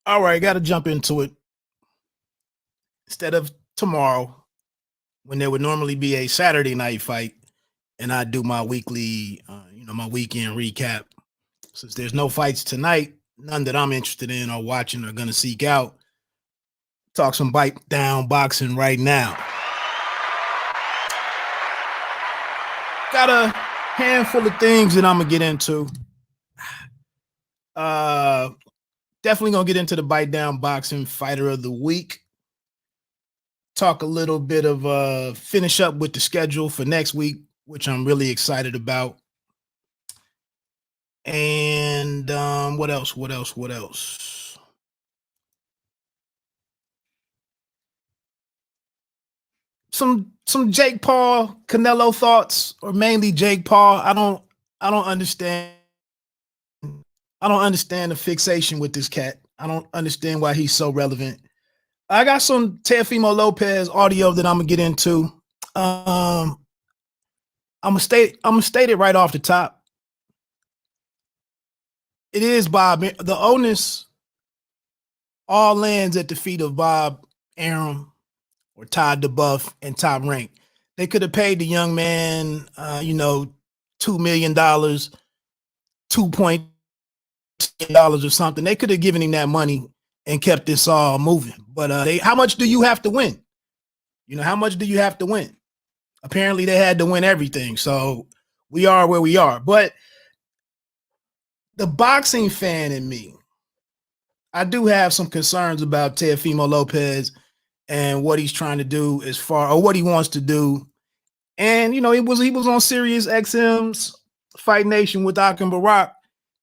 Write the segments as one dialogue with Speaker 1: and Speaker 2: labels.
Speaker 1: All right, got to jump into it. Instead of tomorrow, when there would normally be a Saturday night fight, and I do my weekly, my weekend recap. Since there's no fights tonight, none that I'm interested in or watching or going to seek out, talk some bite down boxing right now. Got a handful of things that I'm going to get into. Definitely going to get into the bite down boxing fighter of the week. Talk a little bit of finish up with the schedule for next week, which I'm really excited about. And what else? Some Jake Paul Canelo thoughts, or mainly Jake Paul. I don't understand. I don't understand the fixation with this cat. I don't understand why he's so relevant. I got some Teofimo Lopez audio that I'm gonna get into. I'm gonna state it right off the top. It is Bob. The onus all lands at the feet of Bob Arum or Todd DeBuff and Top Rank. They could have paid the young man, $2 million, $2.2 million or something. They could have given him that money and kept this all moving. But how much do you have to win? How much do you have to win? Apparently they had to win everything. So we are where we are. But the boxing fan in me, I do have some concerns about Teofimo Lopez and what he's trying to do or what he wants to do. And, he was on Sirius XM's Fight Nation with Akim Barak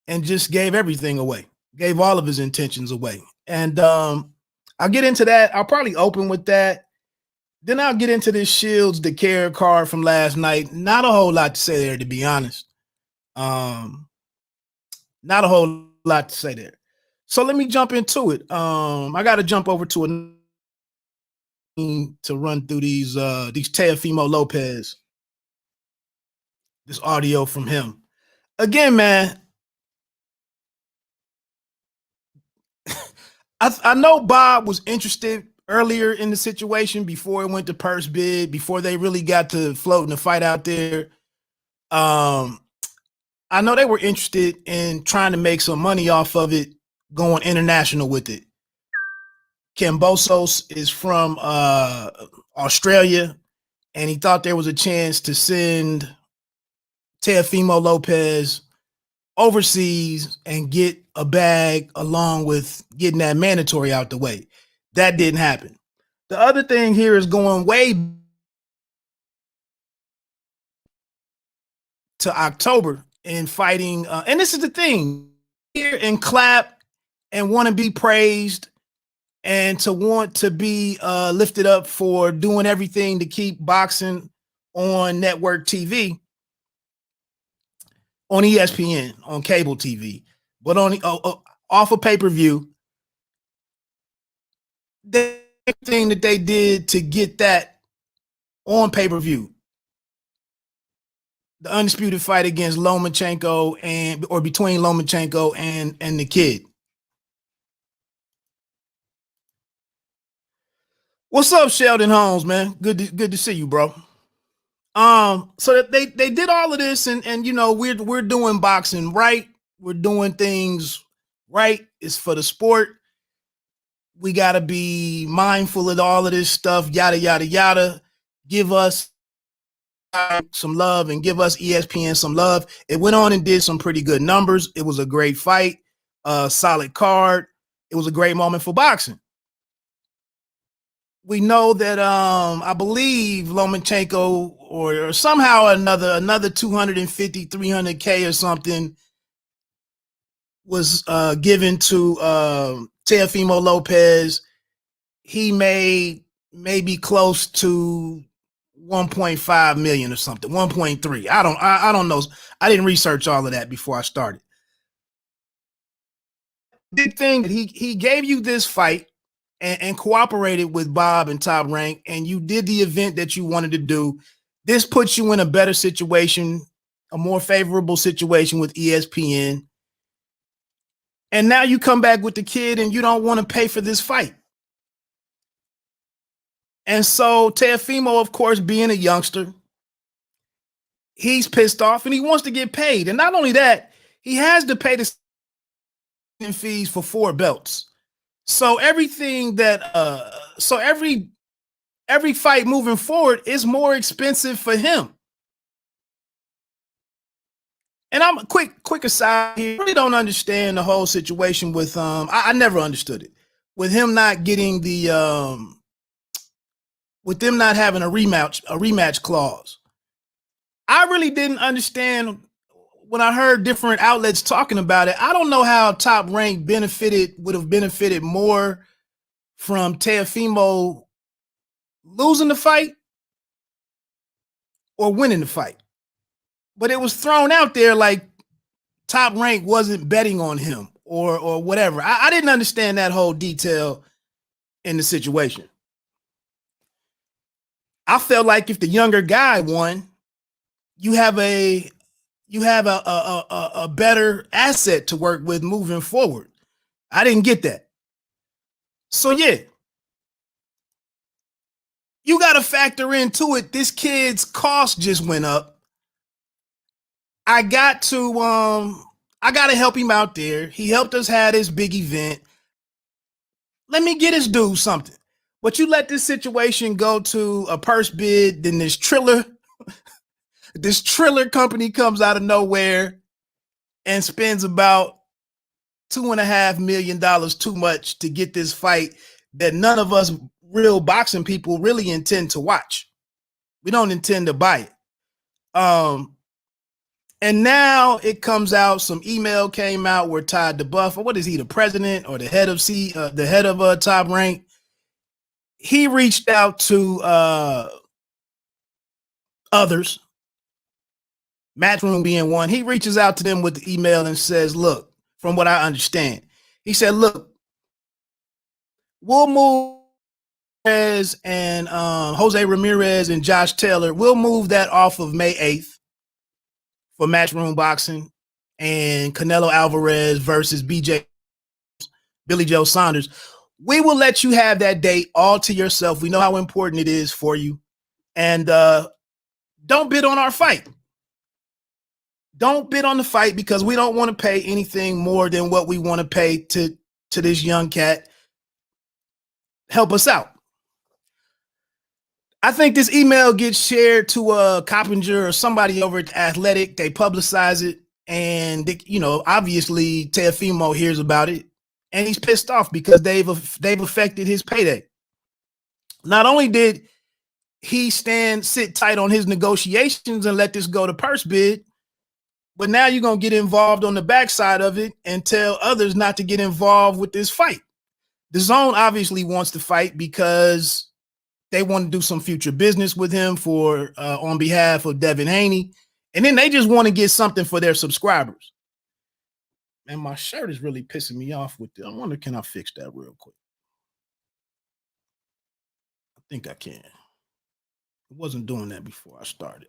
Speaker 1: and just gave everything away, gave all of his intentions away. And I'll get into that. I'll probably open with that. Then I'll get into this Shields DeCare card from last night. Not a whole lot to say there, to be honest. Not a whole lot to say there. So let me jump into it. I got to jump over to run through these Teofimo Lopez, this audio from him. Again, man, I know Bob was interested earlier in the situation before it went to purse bid, before they really got to floating the fight out there. I know they were interested in trying to make some money off of it, going international with it. Cambosos is from Australia, and he thought there was a chance to send Teofimo Lopez overseas and get a bag along with getting that mandatory out the way. That didn't happen. The other thing here is going way to October and fighting. And this is the thing here, and clap and want to be praised and to want to be lifted up for doing everything to keep boxing on network TV, on ESPN, on cable TV, but on off of pay-per-view. The thing that they did to get that on pay-per-view, the undisputed fight against Lomachenko or between Lomachenko and the kid. What's up, Sheldon Holmes, man? Good to see you, bro. So that they did all of this, and we're doing boxing right. We're doing things right. It's for the sport. We got to be mindful of all of this stuff, yada, yada, yada. Give us some love and give us ESPN some love. It went on and did some pretty good numbers. It was a great fight, solid card. It was a great moment for boxing. We know that I believe Lomachenko or somehow another 250, 300K or something was given to Teofimo Lopez. He made maybe close to 1.5 million or something, 1.3. I don't know. I didn't research all of that before I started. Big thing, he gave you this fight and cooperated with Bob and Top Rank, and you did the event that you wanted to do. This puts you in a better situation, a more favorable situation with ESPN. And now you come back with the kid and you don't want to pay for this fight. And so Teofimo, of course, being a youngster, he's pissed off and he wants to get paid. And not only that, he has to pay the fees for 4 belts. So everything that every fight moving forward is more expensive for him. And I'm quick aside here. I really don't understand the whole situation with I never understood it. With him not getting the with them not having a rematch clause. I really didn't understand when I heard different outlets talking about it. I don't know how Top Rank would have benefited more from Teofimo losing the fight or winning the fight. But it was thrown out there like Top Rank wasn't betting on him or whatever. I didn't understand that whole detail in the situation. I felt like if the younger guy won, you have a better asset to work with moving forward. I didn't get that. So yeah, you got to factor into it. This kid's cost just went up. I got to help him out there. He helped us have this big event. Let me get his dude something. But you let this situation go to a purse bid, then this Triller company comes out of nowhere and spends about $2.5 million too much to get this fight that none of us real boxing people really intend to watch. We don't intend to buy it. And now it comes out, some email came out where Todd DeBuff, or what is he, the president or the head of Top Rank? He reached out to others, Matchroom being one. He reaches out to them with the email and says, look, from what I understand, he said, look, we'll move Ramirez and Jose Ramirez and Josh Taylor. We'll move that off of May 8th for Matchroom Boxing and Canelo Alvarez versus Billy Joe Saunders. We will let you have that date all to yourself. We know how important it is for you. And don't bid on our fight. Don't bid on the fight because we don't want to pay anything more than what we want to pay to this young cat. Help us out. I think this email gets shared to Coppinger or somebody over at Athletic. They publicize it. And, obviously Teofimo hears about it. And he's pissed off because they've affected his payday. Not only did he sit tight on his negotiations and let this go to purse bid, but now you're going to get involved on the backside of it and tell others not to get involved with this fight. The Zone obviously wants to fight because they want to do some future business with him on behalf of Devin Haney. And then they just want to get something for their subscribers. And my shirt is really pissing me off with it. I wonder, can I fix that real quick? I think I can. It wasn't doing that before I started.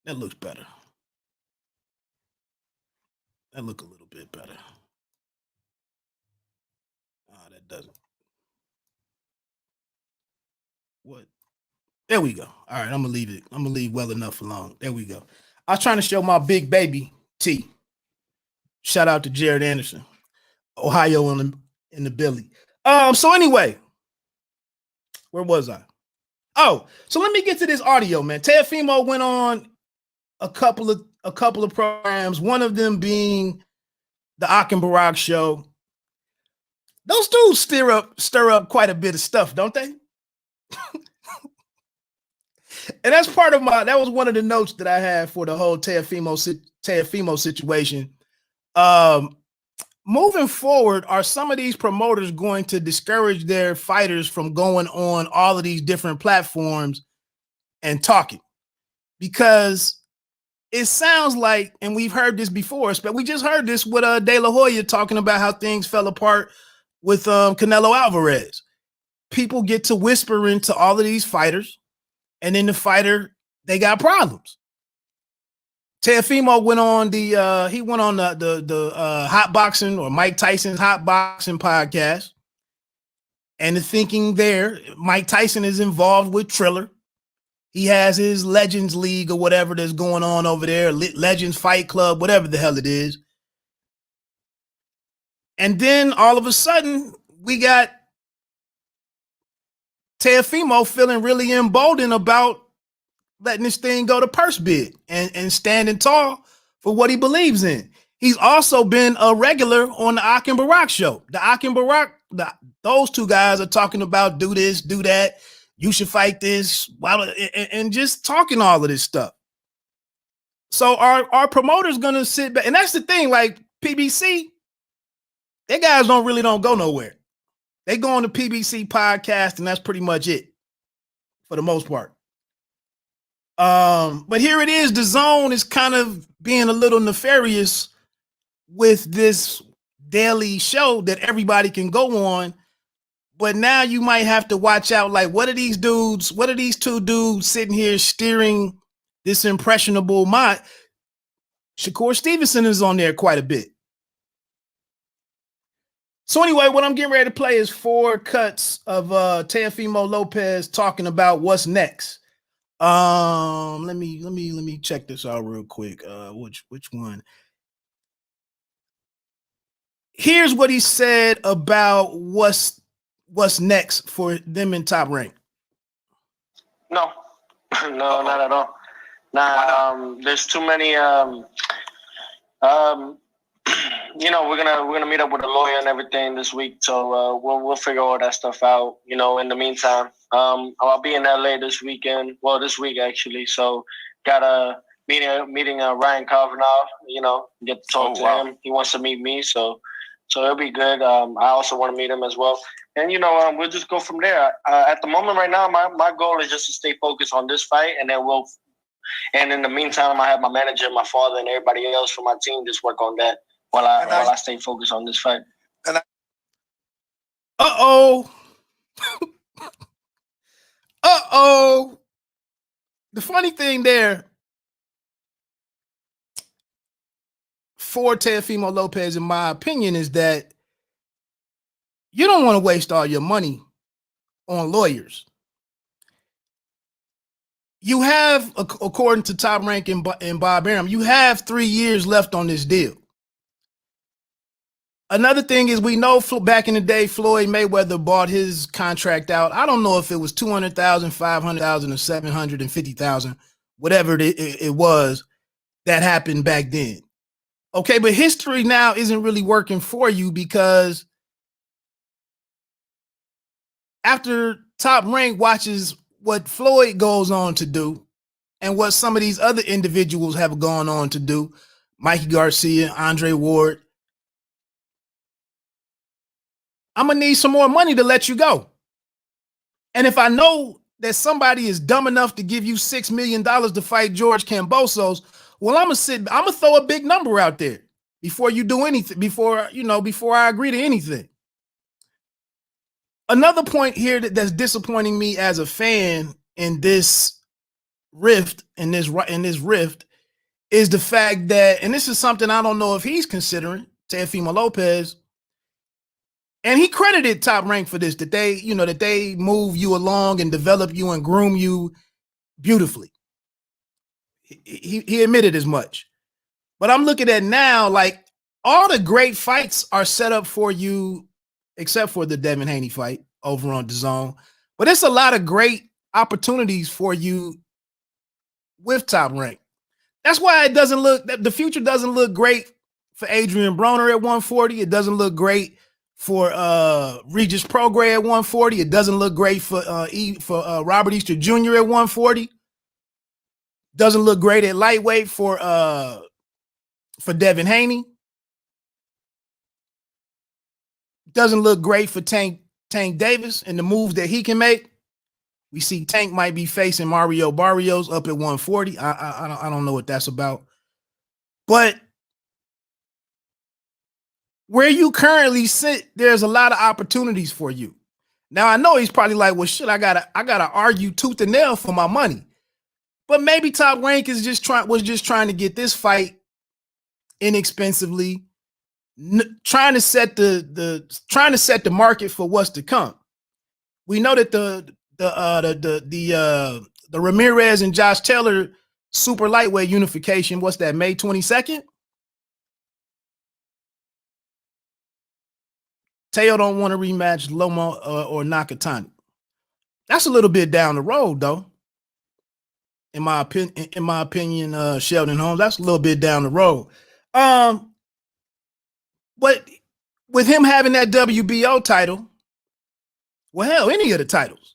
Speaker 1: That looks better. That look a little bit better. That doesn't. What? There we go. All right, I'm gonna leave it. I'm gonna leave well enough alone. There we go. I was trying to show my big baby T. Shout out to Jared Anderson, Ohio in the Billy. So anyway, where was I? Oh, so let me get to this audio, man. Teofimo went on a couple of programs, one of them being the Akin Barak show. Those dudes stir up quite a bit of stuff, don't they? And that's that was one of the notes that I had for the whole Teofimo situation. Moving forward, are some of these promoters going to discourage their fighters from going on all of these different platforms and talking? Because it sounds like, and we've heard this before, but we just heard this with De La Hoya talking about how things fell apart with Canelo Alvarez. People get to whisper into all of these fighters, and then the fighter, they got problems. Teofimo went on the hot boxing, or Mike Tyson's hot boxing podcast. And the thinking there, Mike Tyson is involved with Triller. He has his Legends League or whatever that's going on over there, Legends Fight Club, whatever the hell it is. And then all of a sudden, we got Teofimo feeling really emboldened about letting this thing go to purse bid and standing tall for what he believes in. He's also been a regular on the Ak and Barak show. The Ak and Barak, those two guys are talking about do this, do that. You should fight this, and just talking all of this stuff. So our promoter's gonna sit back, and that's the thing. Like PBC, they guys don't go nowhere. They go on the PBC podcast, and that's pretty much it for the most part. But here it is. The Zone is kind of being a little nefarious with this daily show that everybody can go on. But now you might have to watch out. Like, what are these two dudes sitting here steering this impressionable mind? Shakur Stevenson is on there quite a bit. So anyway, what I'm getting ready to play is 4 cuts of Teofimo Lopez talking about what's next. Let me check this out real quick. Which one? Here's what he said about what's next for them in Top Rank.
Speaker 2: No, not at all. There's too many. We're gonna meet up with a lawyer and everything this week, so we'll figure all that stuff out. In the meantime, I'll be in LA this weekend. Well, this week actually. So got a meeting Ryan Kavanaugh. Get to talk to him. He wants to meet me, so it'll be good. I also want to meet him as well. And, we'll just go from there. At the moment right now, my goal is just to stay focused on this fight. And then and in the meantime, I have my manager, my father, and everybody else from my team just work on that while I stay focused on this fight.
Speaker 1: Uh-oh. The funny thing there for Teofimo Lopez, in my opinion, is that you don't want to waste all your money on lawyers. You have, according to Top Rank and Bob Arum, you have 3 years left on this deal. Another thing is, we know back in the day, Floyd Mayweather bought his contract out. I don't know if it was $200,000, $500,000, or $750,000, whatever it was that happened back then. Okay, but history now isn't really working for you, because after Top Rank watches what Floyd goes on to do and what some of these other individuals have gone on to do, Mikey Garcia, Andre Ward, I'm going to need some more money to let you go. And if I know that somebody is dumb enough to give you $6 million to fight George Kambosos, well, I'm going to throw a big number out there before you do anything, before I agree to anything. Another point here that's disappointing me as a fan in this rift, is the fact that, and this is something I don't know if he's considering, Teofimo Lopez, and he credited Top Rank for this, that they move you along and develop you and groom you beautifully. He admitted as much. But I'm looking at now, like, all the great fights are set up for you, except for the Devin Haney fight over on DAZN. But it's a lot of great opportunities for you with Top Rank. That's why the future doesn't look great for Adrian Broner at 140. It doesn't look great for Regis Prograis at 140. It doesn't look great for Robert Easter Jr. at 140. Doesn't look great at lightweight for Devin Haney. Doesn't look great for Tank Davis and the moves that he can make. We see Tank might be facing Mario Barrios up at 140. I don't know what that's about. But where you currently sit, there's a lot of opportunities for you. Now, I know he's probably like, well, shit, I gotta argue tooth and nail for my money. But maybe Top Rank was just trying to get this fight inexpensively, trying to set the market for what's to come. We know that the Ramirez and Josh Taylor super lightweight unification, what's that, May 22nd? Teo don't want to rematch Loma or Nakatani. That's a little bit down the road, though. In my opinion, Sheldon Holmes, that's a little bit down the road. But with him having that WBO title, well, hell, any of the titles,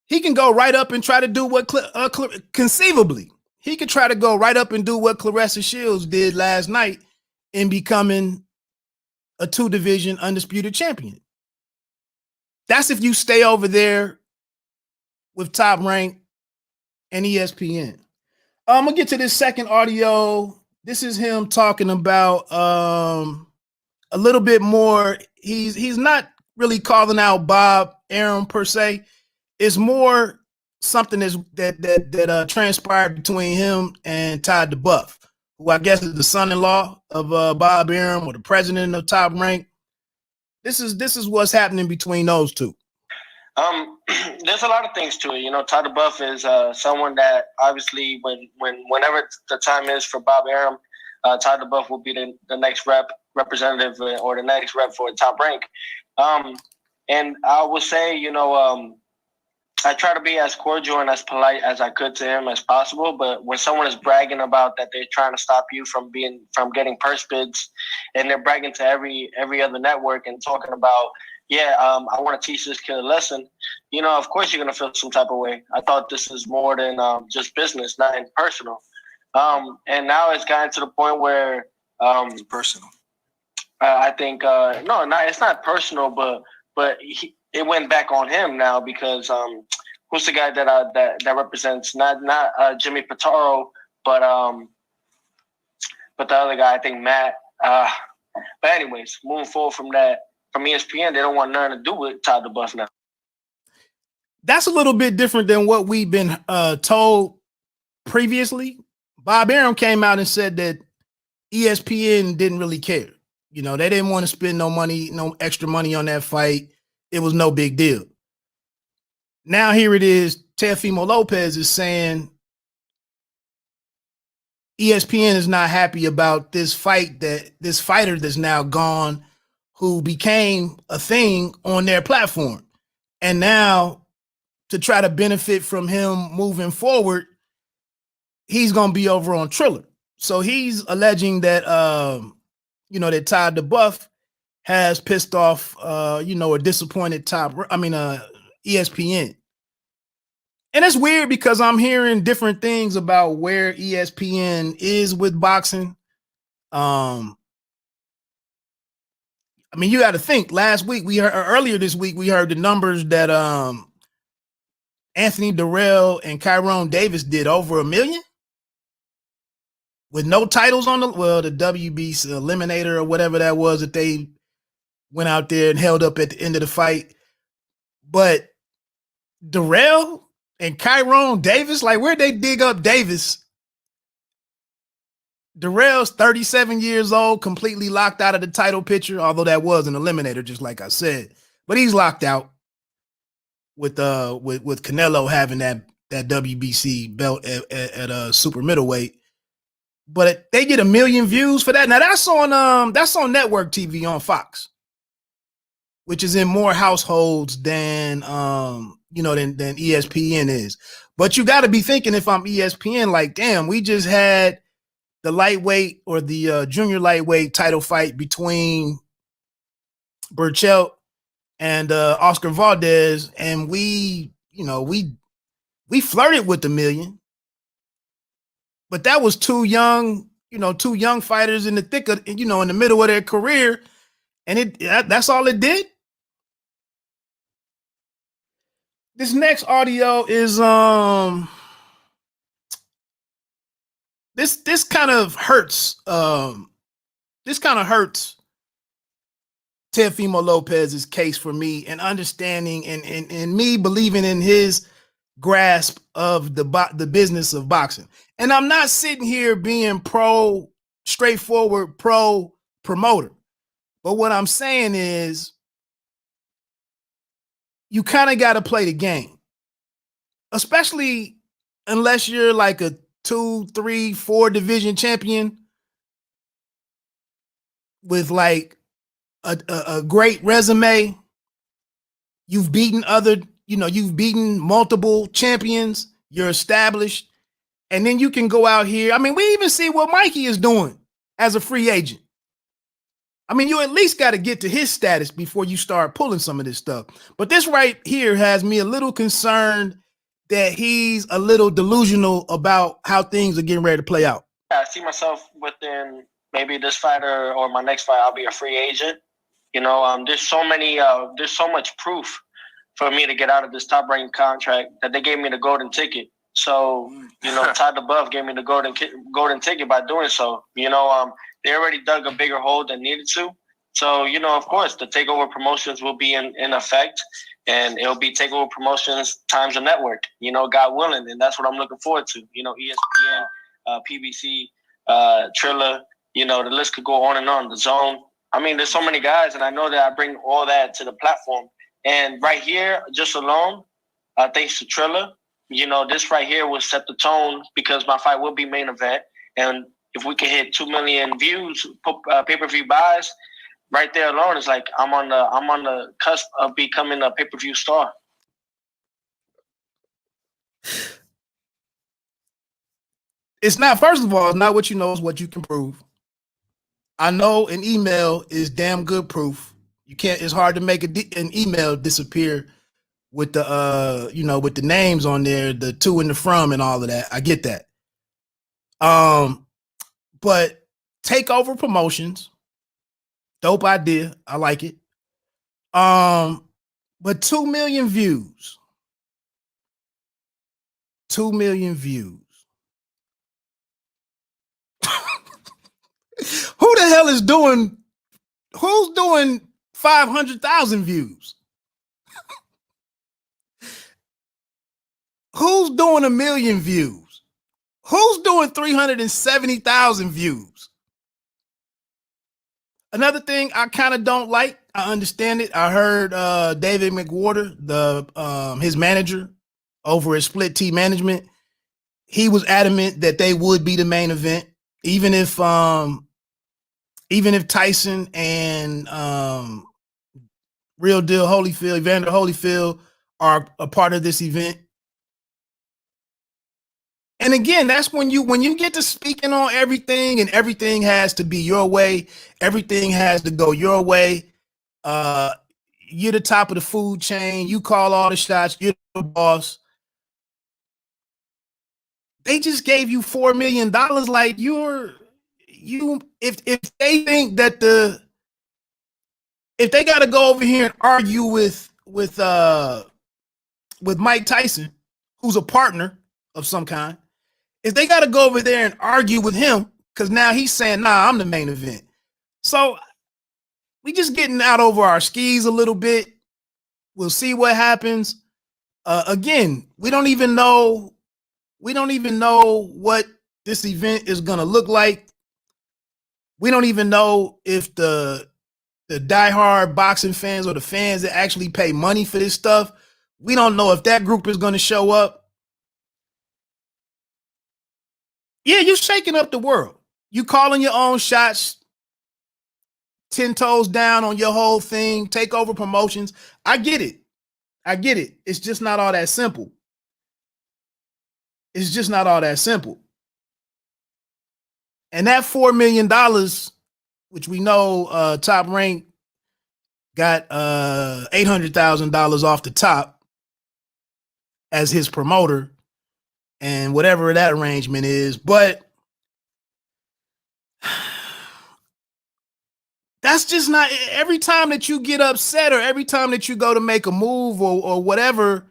Speaker 1: he can go right up and try to do what conceivably he could try to go right up and do what Claressa Shields did last night in becoming a 2-division undisputed champion. That's if you stay over there with Top Rank and ESPN. I'm gonna get to this second audio. This is him talking about a little bit more. He's not really calling out Bob Arum per se. It's more something that transpired between him and Todd DeBuff, who I guess is the son-in-law of Bob Arum or the president of Top Rank. This is what's happening between those two.
Speaker 2: There's a lot of things to it. You know, Todd DeBuff is someone that obviously whenever the time is for Bob Arum, Todd DeBuff will be the next representative or the next rep for Top Rank. And I will say, you know, I try to be as cordial and as polite as I could to him as possible. But when someone is bragging about that they're trying to stop you from getting purse bids, and they're bragging to every other network and talking about, I want to teach this kid a lesson, you know, of course you're going to feel some type of way. I thought this is more than just business, not personal. And now it's gotten to the point where
Speaker 3: it's personal.
Speaker 2: I think it's not personal, but it went back on him now because who's the guy that represents not Jimmy Pitaro, but the other guy, I think Matt. But anyways, moving forward from that. From ESPN, they don't want nothing to do with Todd DeBuff now.
Speaker 1: That's a little bit different than what we've been told previously. Bob Arum came out and said that ESPN didn't really care. You know, they didn't want to spend no extra money on that fight. It was no big deal. Now here it is. Teofimo Lopez is saying ESPN is not happy about this fighter that's now gone, who became a thing on their platform. And now to try to benefit from him moving forward, he's going to be over on Triller. So he's alleging that, that Todd DeBuff has pissed off, a disappointed ESPN. And it's weird because I'm hearing different things about where ESPN is with boxing. You got to think. Earlier this week, we heard the numbers that Anthony Durrell and Kyron Davis did over 1 million with no titles on the WBC Eliminator or whatever that was that they went out there and held up at the end of the fight. But Durrell and Kyron Davis, like, where'd they dig up Davis? Durrell's 37 years old, completely locked out of the title picture, although that was an eliminator, just like I said. But he's locked out with Canelo having that WBC belt at super middleweight. But they get 1 million views for that. Now that's on network TV on Fox, which is in more households than than ESPN is. But you got to be thinking, if I'm ESPN, like, damn, we just had the lightweight or the junior lightweight title fight between Burchell and Oscar Valdez, and we flirted with the 1 million, but that was two young fighters in the thick of, in the middle of their career, and that's all it did. This next audio is This kind of hurts. This kind of hurts Teofimo Lopez's case for me, and understanding and me believing in his grasp of the business of boxing. And I'm not sitting here being straightforward pro promoter. But what I'm saying is you kind of got to play the game, especially unless you're like a 2, 3, 4 division champion with like a great resume. You've beaten you've beaten multiple champions. You're established. And then you can go out here. I mean, we even see what Mikey is doing as a free agent. I mean, you at least got to get to his status before you start pulling some of this stuff. But this right here has me a little concerned that he's a little delusional about how things are getting ready to play out.
Speaker 2: Yeah, I see myself within maybe this fighter or my next fight, I'll be a free agent. There's so much proof for me to get out of this top-ranked contract that they gave me the golden ticket. So, Todd above gave me the golden ticket by doing so. They already dug a bigger hole than needed to. So, of course, the TakeOver Promotions will be in effect, and it'll be TakeOver Promotions times a network, God willing, and that's what I'm looking forward to. ESPN, PBC, Triller, the list could go on and on, The Zone. I mean, there's so many guys, and I know that I bring all that to the platform. And right here, just alone, thanks to Triller, this right here will set the tone because my fight will be main event. And if we can hit 2 million views, pay-per-view buys, right there alone is like I'm on the cusp of becoming a pay-per-view star.
Speaker 1: It's not, first of all, it's not what you know, it's what you can prove. I know an email is damn good proof. It's hard to make an email disappear with the with the names on there, the to and the from and all of that. I get that. But TakeOver Promotions, dope idea. I like it. But 2 million views. 2 million views. Who the hell is doing? Who's doing 500,000 views? Who's doing 1 million views? Who's doing 370,000 views? Another thing I kind of don't like, I understand it. I heard David McWhorter, his manager over at Split T Management, he was adamant that they would be the main event, even if Tyson and Real Deal Holyfield, Evander Holyfield are a part of this event. And again, that's when you get to speaking on everything and everything has to be your way. Everything has to go your way. You're the top of the food chain. You call all the shots. You're the boss. They just gave you $4 million. Like if they think that if they got to go over here and argue with Mike Tyson, who's a partner of some kind, if they got to go over there and argue with him, because now he's saying, nah, I'm the main event. So we just getting out over our skis a little bit. We'll see what happens. Again, we don't even know what this event is going to look like. We don't even know if the diehard boxing fans or the fans that actually pay money for this stuff, we don't know if that group is going to show up. Yeah, you're shaking up the world. You calling your own shots, 10 toes down on your whole thing, TakeOver Promotions. I get it. It's just not all that simple. And that $4 million, which we know Top Rank got $800,000 off the top as his promoter and whatever that arrangement is. But that's just not, every time that you get upset or every time that you go to make a move or whatever,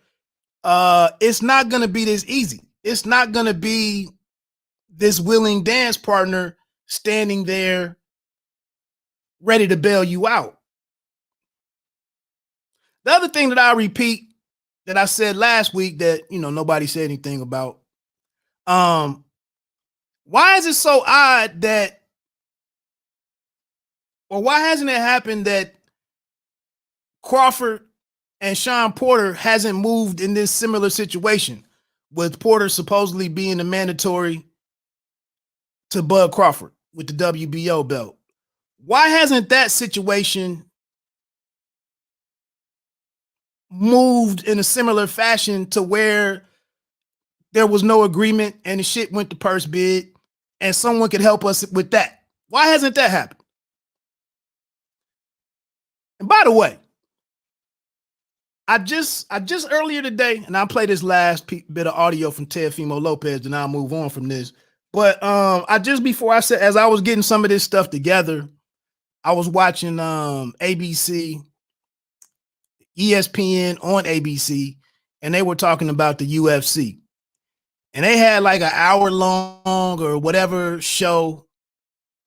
Speaker 1: it's not going to be this easy. It's not going to be this willing dance partner standing there ready to bail you out. The other thing that I repeat, that I said last week that, nobody said anything about. Why is it so odd that, or why hasn't it happened that Crawford and Sean Porter hasn't moved in this similar situation, with Porter supposedly being the mandatory to Bud Crawford with the WBO belt? Why hasn't that situation moved in a similar fashion to where there was no agreement and the shit went to purse bid and someone could help us with that? Why hasn't that happened? And by the way, I just earlier today, and I'll play this last bit of audio from Teofimo Lopez, and I'll move on from this. But I just, before I said, as I was getting some of this stuff together, I was watching ABC, ESPN on ABC, and they were talking about the UFC. And they had like an hour long or whatever show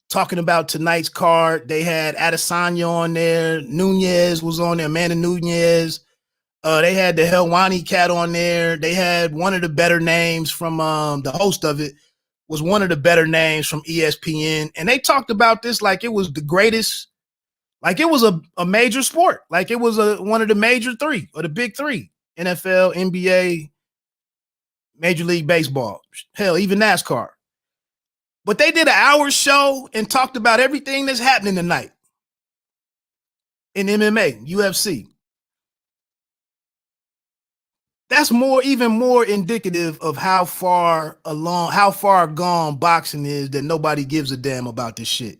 Speaker 1: talking about tonight's card. They had Adesanya on there, Nunez was on there, Amanda Nunez. They had the Helwani cat on there. They had one of the better names from the host of it was one of the better names from ESPN. And they talked about this like it was the greatest, like it was a major sport, like it was one of the major three or the big three: NFL, NBA, Major League Baseball, hell, even NASCAR. But they did an hour show and talked about everything that's happening tonight in MMA, UFC. That's even more indicative of how far gone boxing is, that nobody gives a damn about this shit.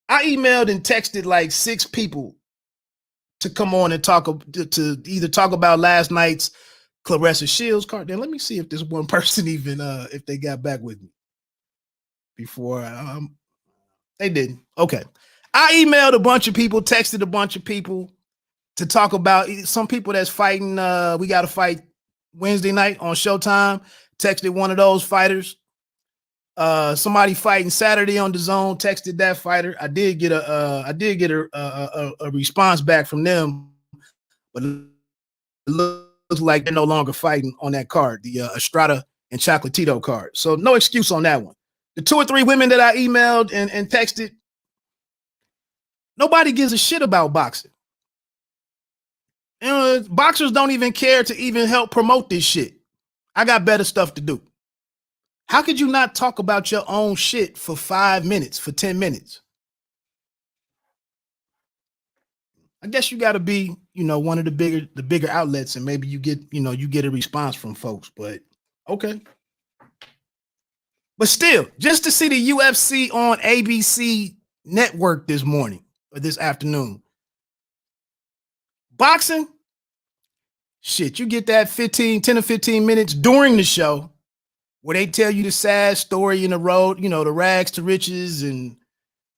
Speaker 1: I emailed and texted like 6 people to come on and to either talk about last night's Claressa Shields card. Then let me see if this one person even if they got back with me before they didn't. Okay. I emailed a bunch of people, texted a bunch of people to talk about some people that's fighting. We got to fight Wednesday night on Showtime. Texted one of those fighters. Somebody fighting Saturday on DAZN. Texted that fighter. I did get a response back from them, but it looks like they're no longer fighting on that card, the Estrada and Chocolatito card. So no excuse on that one. The 2 or 3 women that I emailed and texted, nobody gives a shit about boxing. Boxers don't even care to even help promote this shit. I got better stuff to do. How could you not talk about your own shit for 5 minutes, for 10 minutes? I guess you got to be, one of the bigger outlets, and maybe you get a response from folks, but okay. But still, just to see the UFC on ABC network this morning or this afternoon. Boxing, shit, you get that 10 or 15 minutes during the show where they tell you the sad story in the road, the rags to riches, and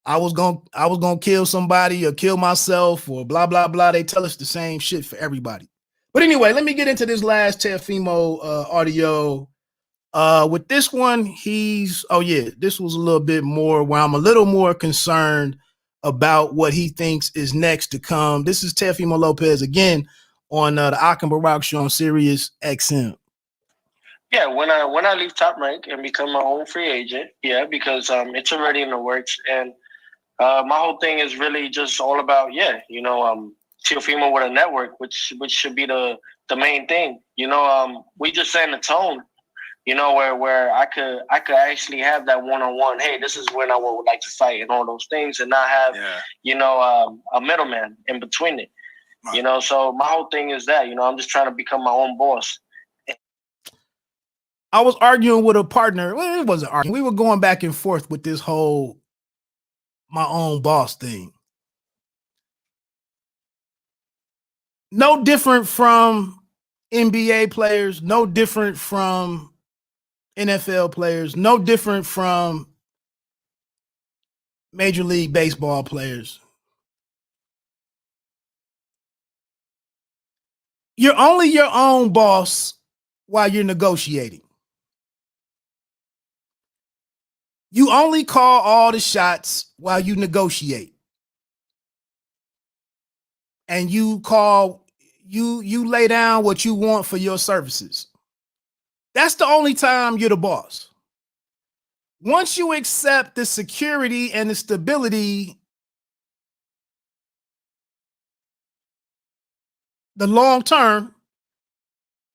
Speaker 1: I was gonna kill somebody or kill myself or blah, blah, blah. They tell us the same shit for everybody. But anyway, let me get into this last Teofimo audio. With this one, this was a little bit more where I'm a little more concerned about what he thinks is next to come. This is Teofimo Lopez again on the Akim Barak show on Sirius XM.
Speaker 2: Yeah, when I leave Top Rank and become my own free agent, because it's already in the works, and my whole thing is really just all about Teofimo with a network, which should be the main thing. We just setting the tone. Where I could actually have that one-on-one. Hey, this is when I would like to fight and all those things, and not have a middleman in between it. Right. So my whole thing is that I'm just trying to become my own boss.
Speaker 1: I was arguing with a partner. Well, it wasn't arguing. We were going back and forth with this whole my own boss thing. No different from NBA players. No different from NFL players, no different from Major League Baseball players. You're only your own boss while you're negotiating. You only call all the shots while you negotiate. And you call you lay down what you want for your services. That's the only time you're the boss. Once you accept the security and the stability, the long term,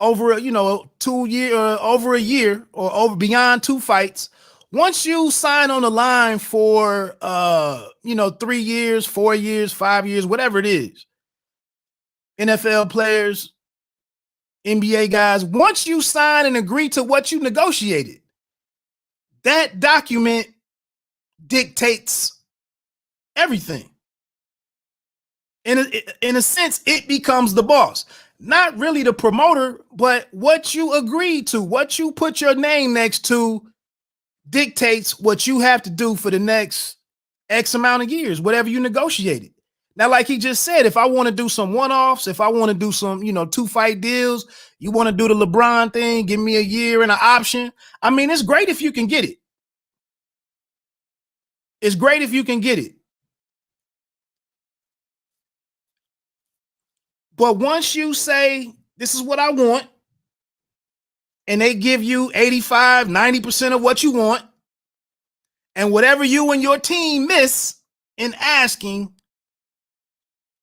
Speaker 1: over 2 year, over a year, or over beyond 2 fights. Once you sign on the line for 3 years, 4 years, 5 years, whatever it is, NFL players, NBA guys, once you sign and agree to what you negotiated, that document dictates everything. In a sense, it becomes the boss. Not really the promoter, but what you agree to, what you put your name next to dictates what you have to do for the next X amount of years, whatever you negotiated. Now, like he just said, if I want to do some one-offs, if I want to do some, 2-fight deals, you want to do the LeBron thing, give me a year and an option. I mean, it's great if you can get it. It's great if you can get it. But once you say, this is what I want, and they give you 85, 90% of what you want, and whatever you and your team miss in asking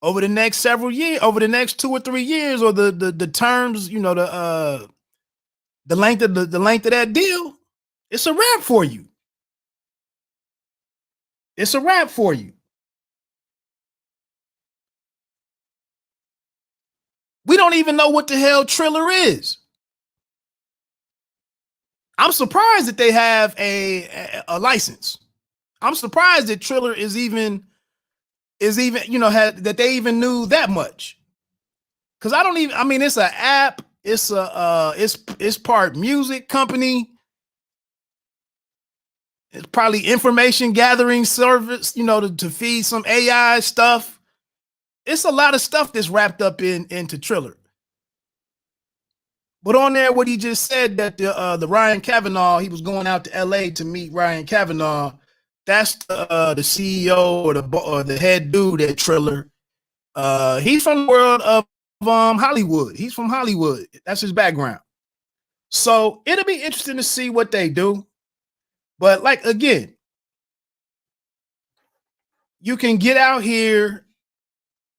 Speaker 1: over the next several years, over the next 2 or 3 years, or the terms, the length of the length of that deal, it's a wrap for you. It's a wrap for you. We don't even know what the hell Triller is. I'm surprised that they have a license. I'm surprised that Triller is even that they even knew that much. Cause it's an app, it's part music company. It's probably information gathering service, to feed some AI stuff. It's a lot of stuff that's wrapped up into Triller. But on there, what he just said, that the Ryan Kavanaugh, he was going out to LA to meet Ryan Kavanaugh. That's the CEO or the head dude at Triller. He's from the world of Hollywood. He's from Hollywood. That's his background. So it'll be interesting to see what they do. But like, again, you can get out here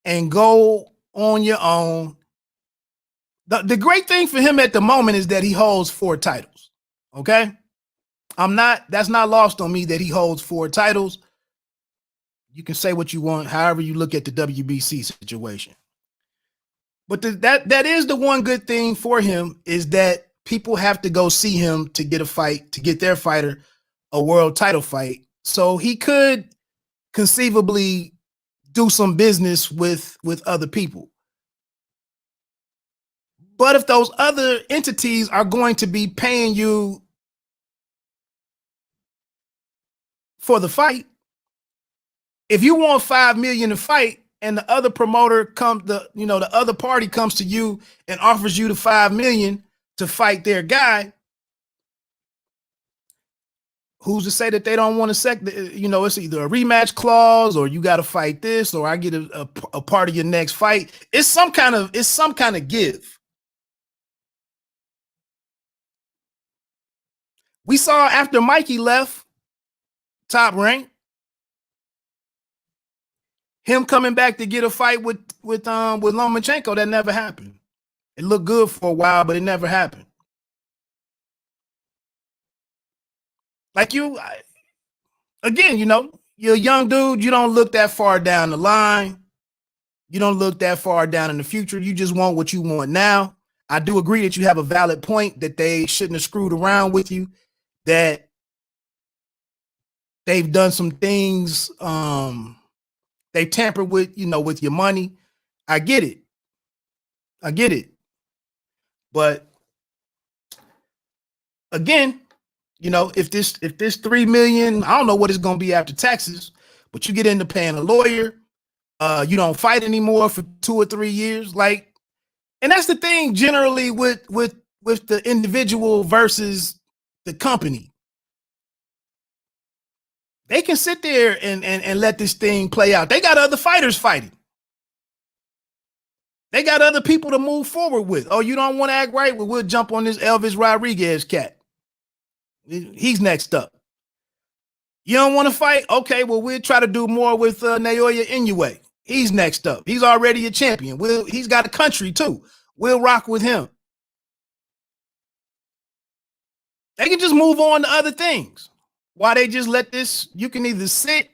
Speaker 1: and go on your own. The great thing for him at the moment is that he holds 4 titles. Okay. That's not lost on me that he holds 4 titles. You can say what you want, however you look at the WBC situation. But that is the one good thing for him, is that people have to go see him to get a fight, to get their fighter a world title fight. So he could conceivably do some business with other people. But if those other entities are going to be paying you for the fight, if you want $5 million to fight and the other promoter the other party comes to you and offers you the $5 million to fight their guy, who's to say that they don't want to it's either a rematch clause, or you got to fight this, or I get a part of your next fight. It's some kind of give. We saw after Mikey left Top Rank, him coming back to get a fight with Lomachenko. That never happened. It looked good for a while, but it never happened. Like again, you're a young dude. You don't look that far down the line. You don't look that far down in the future. You just want what you want now. I do agree that you have a valid point that they shouldn't have screwed around with you, that they've done some things. They tampered with, with your money. I get it. But again, if this $3 million, I don't know what it's going to be after taxes, but you get into paying a lawyer, you don't fight anymore for 2 or 3 years. Like, and that's the thing generally with the individual versus the company. They can sit there and let this thing play out. They got other fighters fighting. They got other people to move forward with. Oh, you don't want to act right? Well, we'll jump on this Elvis Rodriguez cat. He's next up. You don't want to fight? Okay, well, we'll try to do more with Naoya Inoue. He's next up. He's already a champion. He's got a country too. We'll rock with him. They can just move on to other things. Why they just let this? You can either sit.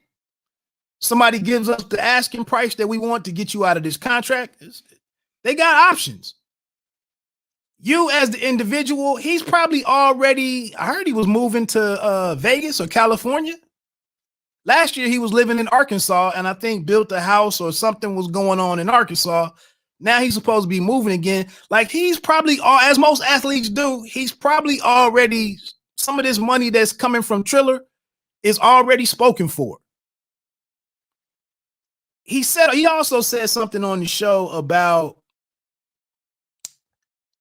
Speaker 1: Somebody gives us the asking price that we want to get you out of this contract. They got options. You as the individual, he's probably already, I heard he was moving to Vegas or California. Last year he was living in Arkansas and I think built a house or something was going on in Arkansas. Now he's supposed to be moving again. Like he's probably, as most athletes do, he's probably already, some of this money that's coming from Triller is already spoken for. He also said something on the show about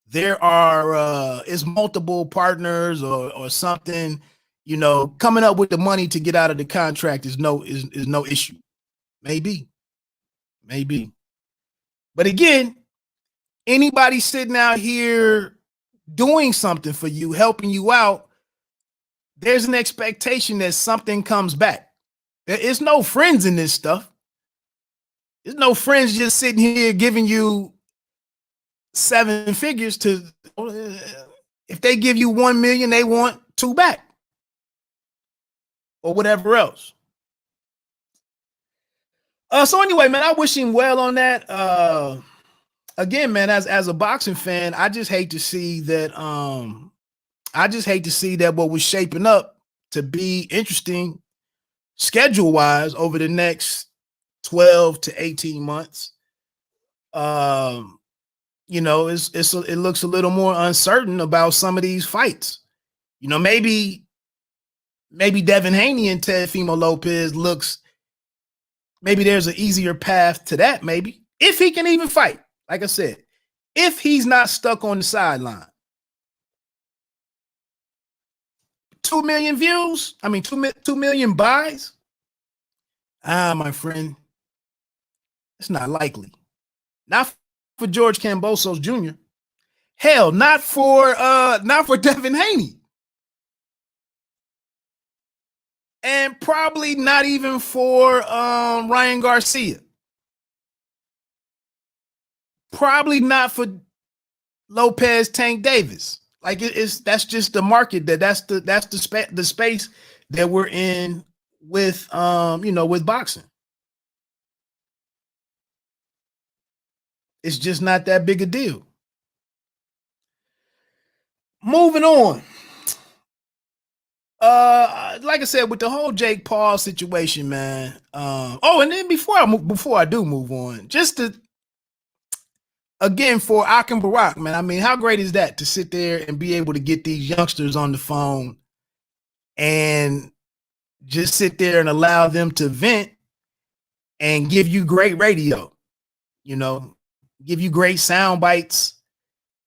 Speaker 1: there are is multiple partners or something, you know, coming up with the money to get out of the contract is no issue. Maybe. But again, anybody sitting out here doing something for you, helping you out, there's an expectation that something comes back. There is no friends in this stuff. There's no friends just sitting here giving you 7 figures to, if they give you 1 million, they want 2 back or whatever else. So anyway, man, I wish him well on that. Again, man, as a boxing fan, I just hate to see that. What was shaping up to be interesting schedule wise over the next 12 to 18 months. You know, it looks a little more uncertain about some of these fights. You know, maybe Devin Haney and Teofimo Lopez looks, maybe there's an easier path to that, maybe, if he can even fight. Like I said, if he's not stuck on the sideline. 2 million views, I mean, 2 million buys. My friend, it's not likely. Not for George Kambosos Jr. Hell, not for Devin Haney. And probably not even for Ryan Garcia. Probably not for Lopez Tank Davis. Like that's just the market that's the space that we're in with with boxing. It's just not that big a deal. Moving on. Like I said, with the whole Jake Paul situation, man. And then before I do move on, just to again for Akim Barak, man. I mean, how great is that to sit there and be able to get these youngsters on the phone and just sit there and allow them to vent and give you great radio, you know, give you great sound bites.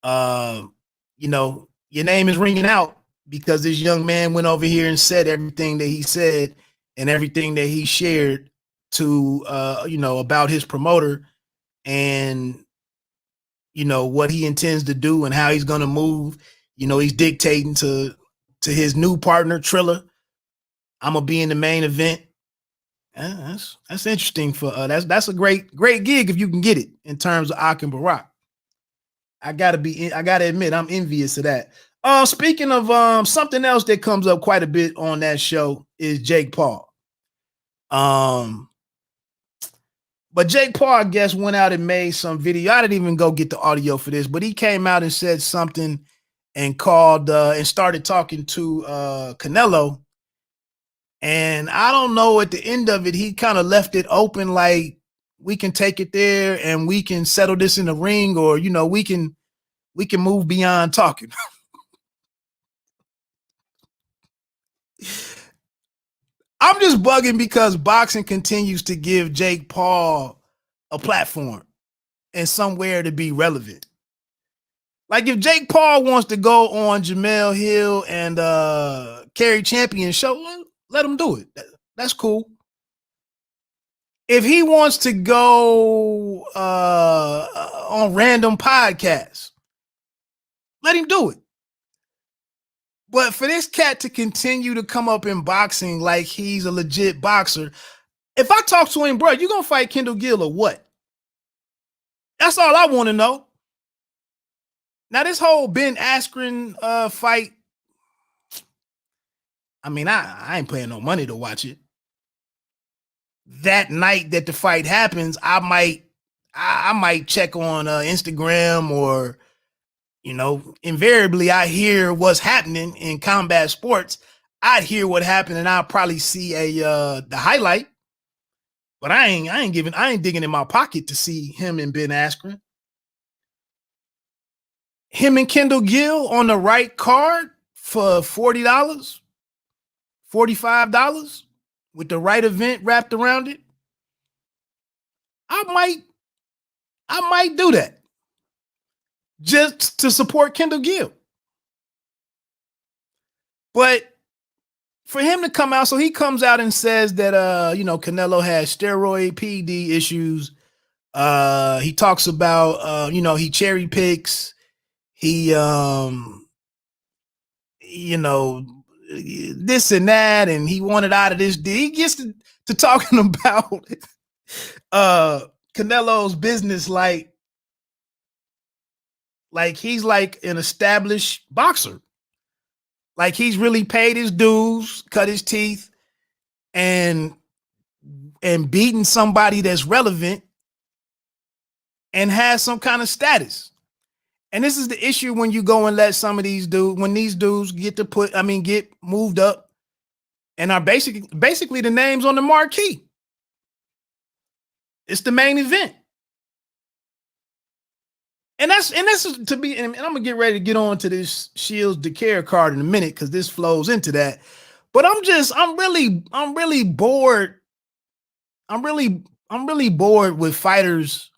Speaker 1: You know, your name is ringing out because this young man went over here and said everything that he said and everything that he shared to, about his promoter and, what he intends to do and how he's going to move. You know, he's dictating to his new partner, Triller. I'm going to be in the main event. That's interesting for that's a great gig if you can get it in terms of Akim Barak. I gotta admit, I'm envious of that. Speaking of something else that comes up quite a bit on that show is Jake Paul. But Jake Paul, I guess, went out and made some video. I didn't even go get the audio for this, but he came out and said something and called and started talking to Canelo. And I don't know, at the end of it, he kind of left it open like we can take it there and we can settle this in the ring, or, we can move beyond talking. I'm just bugging because boxing continues to give Jake Paul a platform and somewhere to be relevant. Like if Jake Paul wants to go on Jamel Hill and Kerry Champion show, let him do it. That's cool. if he wants to go on random podcasts, let him do it. But for this cat to continue to come up in boxing like he's a legit boxer, if I talk to him, bro, you gonna fight Kendall Gill or what? That's all I want to know. Now, this whole Ben Askren fight, I mean, I ain't paying no money to watch it. That night that the fight happens, I might check on Instagram, or, you know, invariably I hear what's happening in combat sports. I'd hear what happened and I'll probably see the highlight. But I ain't digging in my pocket to see him and Ben Askren. Him and Kendall Gill on the right card for $40, $45 with the right event wrapped around it. I might do that just to support Kendall Gill. But for him to come out, so he comes out and says that you know, Canelo has steroid PED issues. He talks about you know, he cherry picks. He you know, this and that, and he wanted out of this deal. He gets to talking about Canelo's business like he's like an established boxer. Like he's really paid his dues, cut his teeth, and beaten somebody that's relevant and has some kind of status. And this is the issue when you go and let some of these dudes, when these dudes get moved up and are basically the names on the marquee. It's the main event. And that's to be, and I'm gonna get ready to get on to this Shields DeCare card in a minute because this flows into that. But I'm really bored. I'm really bored with fighters.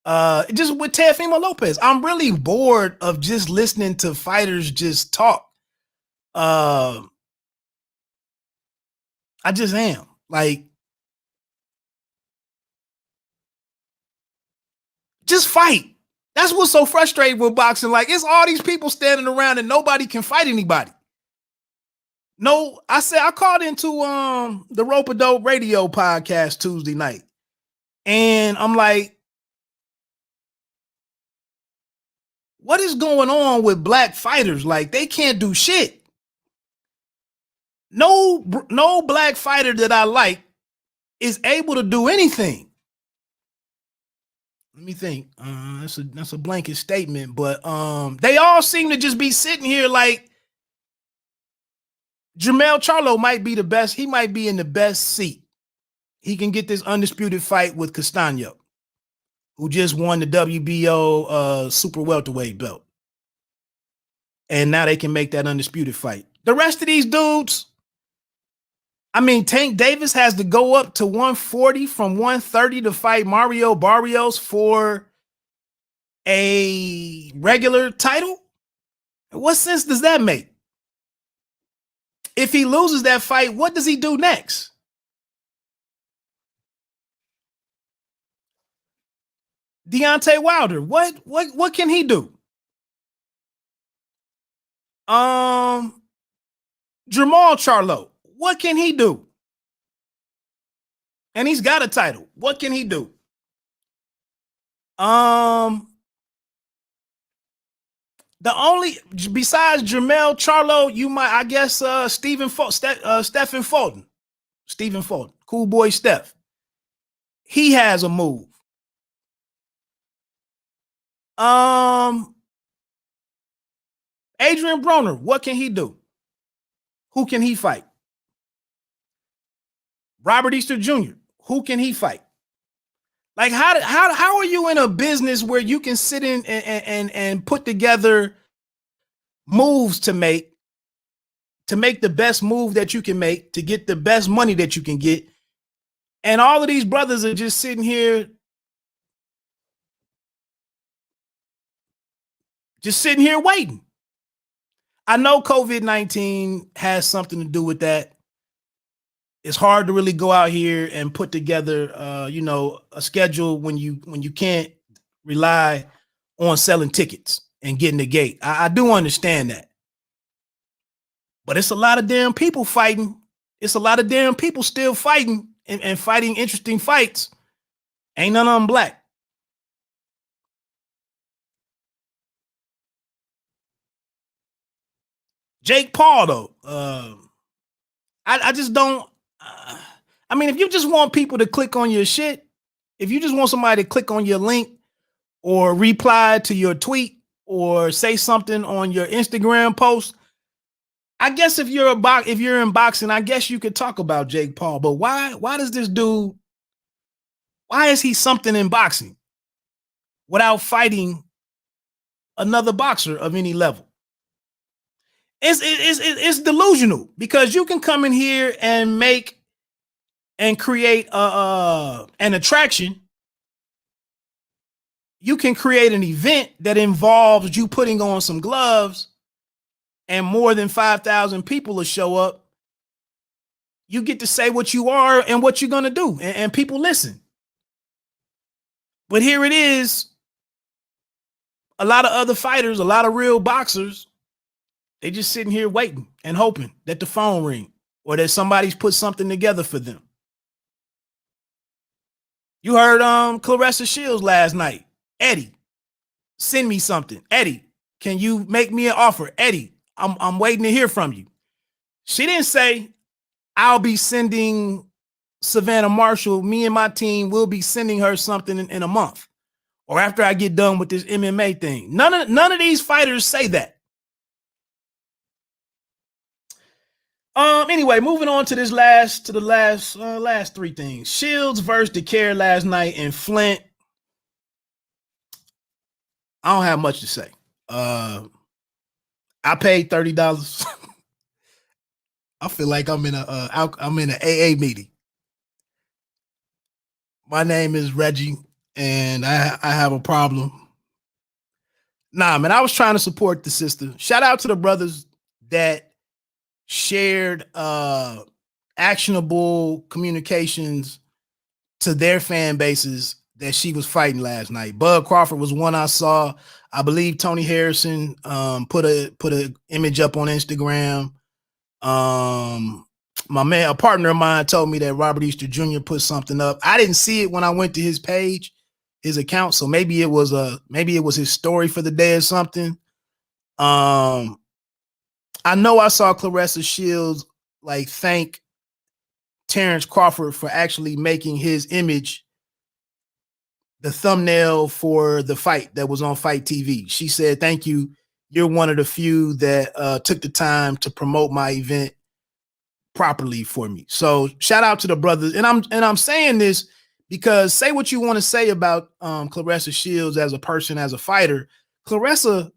Speaker 1: Just with Teofimo Lopez. I'm really bored of just listening to fighters just talk. I just am. Like, just fight. That's what's so frustrating with boxing. Like, it's all these people standing around and nobody can fight anybody. No, I called into the Rope a Dope radio podcast Tuesday night. And I'm like, what is going on with black fighters? Like, they can't do shit. No black fighter that I like is able to do anything. Let me think. That's a blanket statement, but they all seem to just be sitting here like Jermell Charlo might be the best. He might be in the best seat. He can get this undisputed fight with Castaño, who just won the WBO super welterweight belt. And now they can make that undisputed fight. The rest of these dudes, I mean, Tank Davis has to go up to 140 from 130 to fight Mario Barrios for a regular title. What sense does that make? If he loses that fight, what does he do next? Deontay Wilder, what can he do? Jermall Charlo, what can he do? And he's got a title. What can he do? The only, besides Jermell Charlo, you might, I guess, Stephen Fulton, cool boy Steph. He has a move. Adrian Broner, what can he do? Who can he fight? Robert Easter Jr., who can he fight? Like, how are you in a business where you can sit in and put together moves to make the best move that you can make, to get the best money that you can get, and all of these brothers are just sitting here waiting? I know COVID-19 has something to do with that. it's hard to really go out here and put together, a schedule when you can't rely on selling tickets and getting the gate. I do understand that, but it's a lot of damn people fighting. It's a lot of damn people still fighting and fighting interesting fights. Ain't none of them black. Jake Paul, though, I just don't. I mean, if you just want people to click on your shit, if you just want somebody to click on your link or reply to your tweet or say something on your Instagram post, I guess if you're in boxing, I guess you could talk about Jake Paul. But why does this dude? Why is he something in boxing without fighting another boxer of any level? It's delusional, because you can come in here and make and create an attraction. You can create an event that involves you putting on some gloves and more than 5,000 people will show up. You get to say what you are and what you're going to do, and people listen. But here it is. A lot of other fighters, a lot of real boxers, they just sitting here waiting and hoping that the phone ring or that somebody's put something together for them. You heard Claressa Shields last night. Eddie, send me something. Eddie, can you make me an offer? Eddie, I'm waiting to hear from you. She didn't say, I'll be sending Savannah Marshall, me and my team will be sending her something in a month or after I get done with this MMA thing. None of these fighters say that. Anyway, moving on to the last three things. Shields versus DeCare last night in Flint. I don't have much to say. I paid $30. I feel like I'm in an AA meeting. My name is Reggie, and I have a problem. Nah, man, I was trying to support the sister. Shout out to the brothers that shared actionable communications to their fan bases that she was fighting last night. Bud Crawford was one I saw. I believe Tony Harrison put a image up on Instagram. A partner of mine told me that Robert Easter Jr. put something up. I didn't see it when I went to his page, his account. So maybe it was his story for the day or something. I know I saw Claressa Shields thank Terrence Crawford for actually making his image the thumbnail for the fight that was on FITE TV. She said, "Thank you. You're one of the few that took the time to promote my event properly for me." So shout out to the brothers. And I'm saying this because say what you want to say about Claressa Shields as a person, as a fighter. Claressa,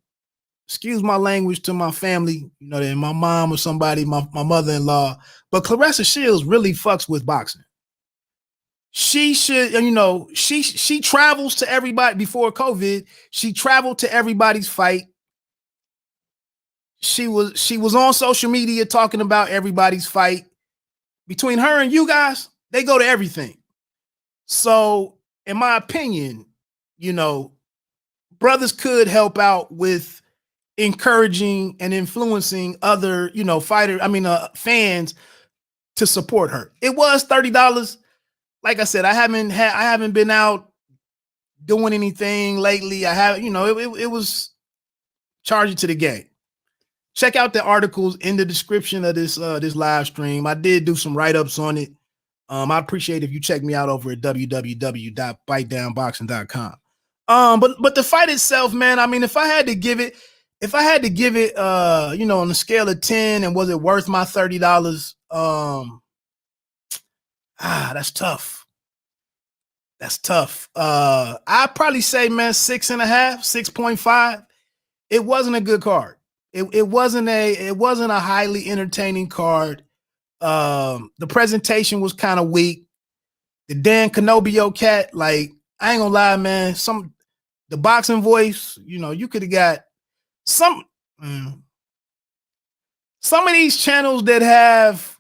Speaker 1: excuse my language to my family, that my mom or somebody, my mother-in-law, but Claressa Shields really fucks with boxing. She should, she travels to everybody before COVID. She traveled to everybody's fight. She was on social media talking about everybody's fight. Between her and you guys, they go to everything. So, in my opinion, brothers could help out with encouraging and influencing other, fans to support her. It was $30. Like I said, I haven't been out doing anything lately. I have, it was charging to the game. Check out the articles in the description of this live stream. I did do some write-ups on it. I appreciate if you check me out over at www.bitedownboxing.com. But the fight itself, man, I mean, if I had to give it, on a scale of 10, and was it worth my $30? That's tough. That's tough. I'd probably say, man, 6.5, 6.5. It wasn't a good card. It wasn't a highly entertaining card. The presentation was kind of weak. The Dan Canobio cat, I ain't gonna lie, man. The boxing voice, you could have got some of these channels that have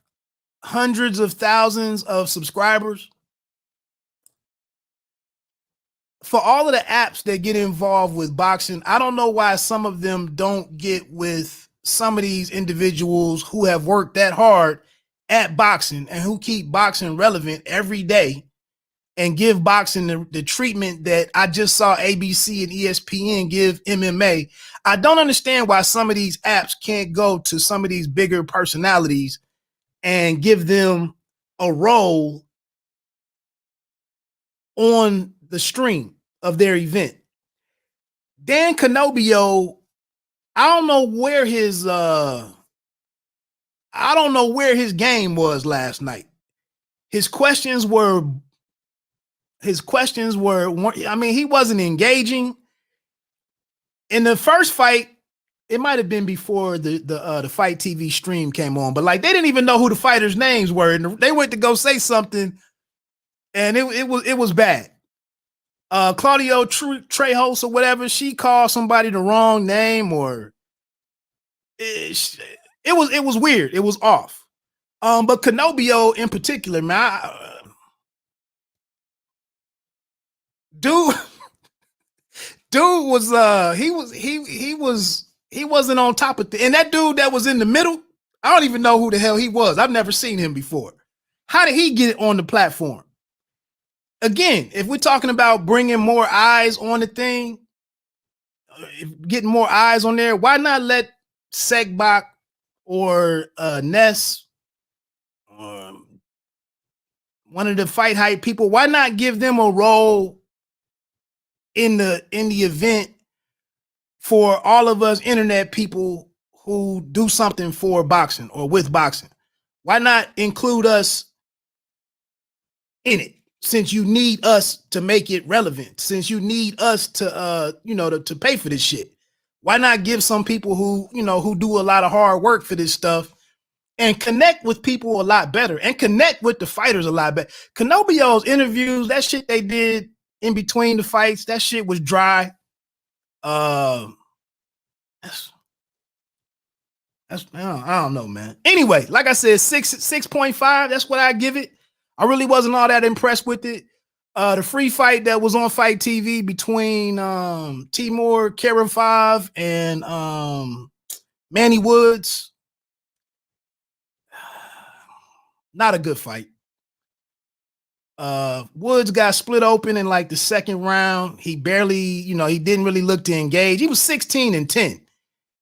Speaker 1: hundreds of thousands of subscribers. For all of the apps that get involved with boxing, I don't know why some of them don't get with some of these individuals who have worked that hard at boxing and who keep boxing relevant every day and give boxing the treatment that I just saw ABC and ESPN give MMA. I don't understand why some of these apps can't go to some of these bigger personalities and give them a role on the stream of their event. Dan Canobio, I don't know where his game was last night. His questions were, I mean, he wasn't engaging. In the first fight, it might have been before the FITE TV stream came on, but like they didn't even know who the fighters' names were, and they went to go say something, and it was bad. Claudio Trejos or whatever, she called somebody the wrong name, or it was weird. It was off. But Canobio in particular, man, dude was he wasn't on top of and that dude that was in the middle, I don't even know who the hell he was. I've never seen him before. How did he get on the platform? Again, if we're talking about bringing more eyes on the thing, getting more eyes on there, why not let Segbach or Ness, one of the Fight Hype people, why not give them a role in the event for all of us internet people who do something for boxing or with boxing? Why not include us in it? Since you need us to make it relevant, since you need us to to pay for this shit, why not give some people who do a lot of hard work for this stuff and connect with people a lot better and connect with the fighters a lot better? Canobio's interviews, that shit they did in between the fights, that shit was dry. I don't know, man. Anyway, like I said, 6.5, that's what I give it. I really wasn't all that impressed with it. The free fight that was on FITE TV between Timur Karimov and Manny Woods, not a good fight. Woods got split open in like the second round. He barely, he didn't really look to engage. He was 16-10.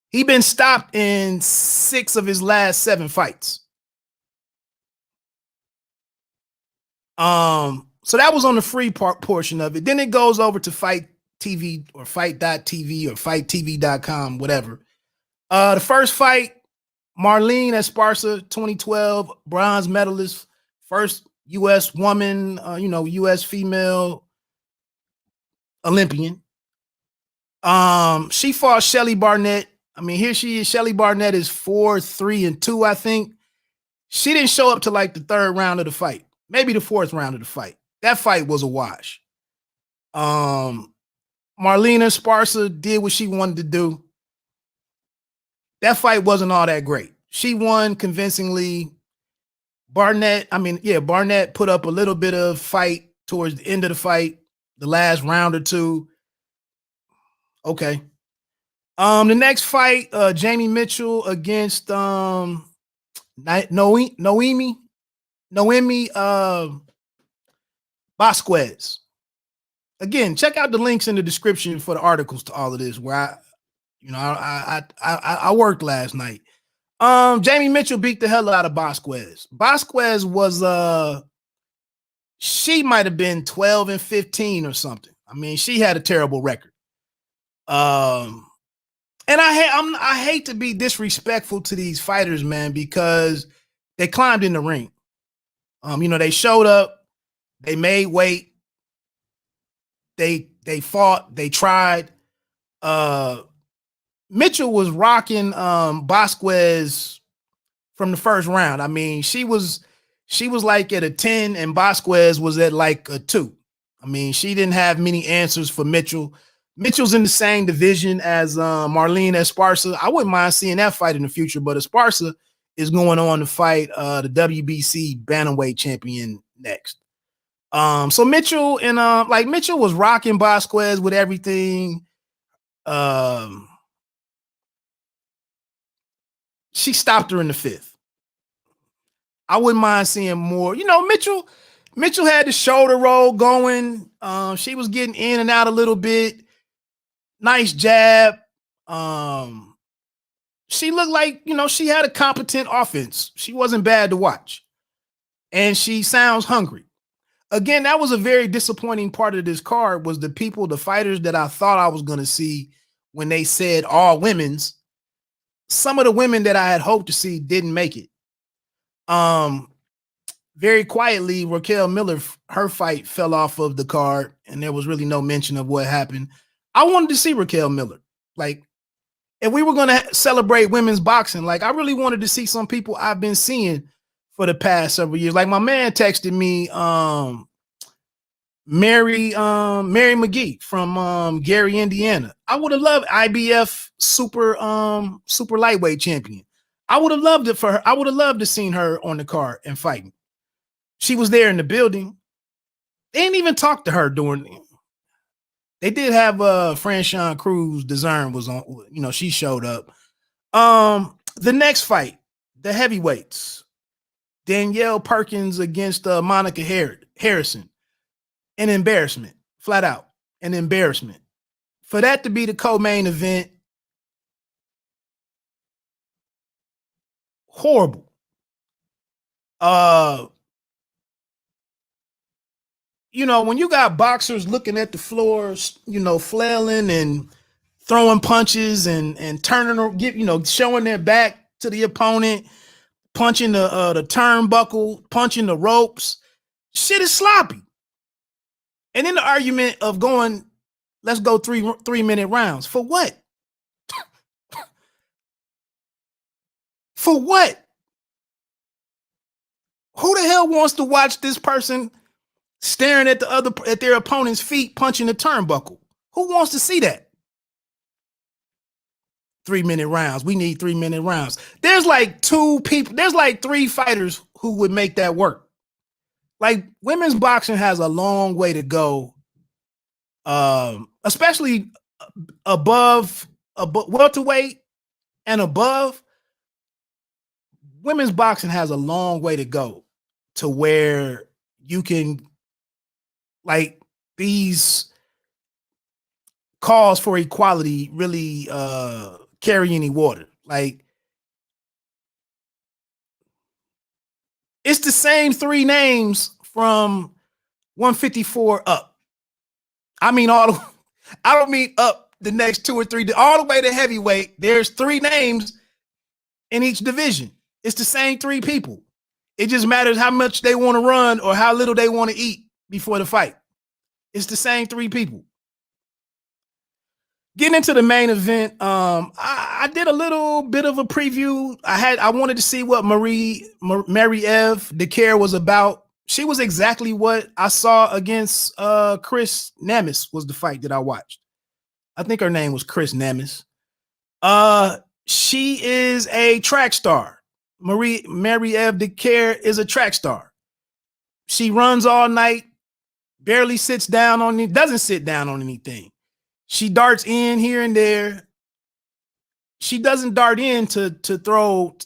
Speaker 1: He'd been stopped in 6 of his last 7 fights. So that was on the free portion of it. Then it goes over to FITE TV or FITE.tv or FITETV.com, whatever. The first fight, Marlene Esparza, 2012 bronze medalist, first U.S. woman, U.S. female Olympian. She fought Shelly Barnett. I mean, here she is. Shelly Barnett is 4-3-2, I think. She didn't show up to like the 3rd round of the fight. Maybe the 4th round of the fight. That fight was a wash. Marlena Esparza did what she wanted to do. That fight wasn't all that great. She won convincingly. Barnett put up a little bit of fight towards the end of the fight, the last round or two. Okay. The next fight, Jamie Mitchell against Noemi Vasquez. Again, check out the links in the description for the articles to all of this, where I worked last night. Jamie Mitchell beat the hell out of Vasquez. Vasquez was she might have been 12-15 or something. I mean, she had a terrible record. And I hate to be disrespectful to these fighters, man, because they climbed in the ring. They showed up, they made weight, they fought, they tried. Mitchell was rocking Vasquez from the first round. I mean, she was like at a 10 and Vasquez was at like a 2. I mean, she didn't have many answers for Mitchell. Mitchell's in the same division as Marlene Esparza. I wouldn't mind seeing that fight in the future, but Esparza is going on to fight the WBC bantamweight champion next. So Mitchell and like Mitchell was rocking Vasquez with everything. She stopped her in the 5th. I wouldn't mind seeing more. You know, Mitchell had the shoulder roll going. She was getting in and out a little bit. Nice jab. She looked like, you know, she had a competent offense. She wasn't bad to watch. And she sounds hungry. Again, that was a very disappointing part of this card was the fighters that I thought I was going to see when they said all women's. Some of the women that I had hoped to see didn't make it. Very quietly, Raquel Miller, her fight fell off of the card, and there was really no mention of what happened. I wanted to see Raquel Miller. Like, if we were going to celebrate women's boxing, like, I really wanted to see some people I've been seeing for the past several years. Like, my man texted me, Mary McGee from Gary, Indiana. I would have loved IBF super lightweight champion. I would have loved it for her. I would have loved to seen her on the card and fighting. She was there in the building. They didn't even talk to her during. They did have Franchon Cruz Dezern was on. You know, she showed up. The next fight, the heavyweights, Danielle Perkins against Monica Harrison. An embarrassment, flat out, an embarrassment. For that to be the co-main event, horrible. You know, when you got boxers looking at the floor, you know, flailing and throwing punches and turning, you know, showing their back to the opponent, punching the turnbuckle, punching the ropes, shit is sloppy. And then the argument of going, let's go 3-minute rounds. For what? For what? Who the hell wants to watch this person staring at their opponent's feet punching the turnbuckle? Who wants to see that? 3-minute rounds. We need 3-minute rounds. There's like 2 people, there's like 3 fighters who would make that work. Like, women's boxing has a long way to go. Especially above welterweight and above. Women's boxing has a long way to go to where you can, like, these calls for equality really carry any water. Like, it's the same 3 names from 154 up. I mean, I don't mean up the next 2 or 3, all the way to heavyweight. There's 3 names in each division. It's the same 3 people. It just matters how much they want to run or how little they want to eat before the fight. It's the same 3 people. Getting into the main event, I did a little bit of a preview. I wanted to see what Mary-Eve Dicaire was about. She was exactly what I saw against Chris Nemes was the fight that I watched. I think her name was Chris Nemes. She is a track star. Mary-Eve Dicaire is a track star. She runs all night, barely sits down on it, doesn't sit down on anything. She darts in here and there. She doesn't dart in to throw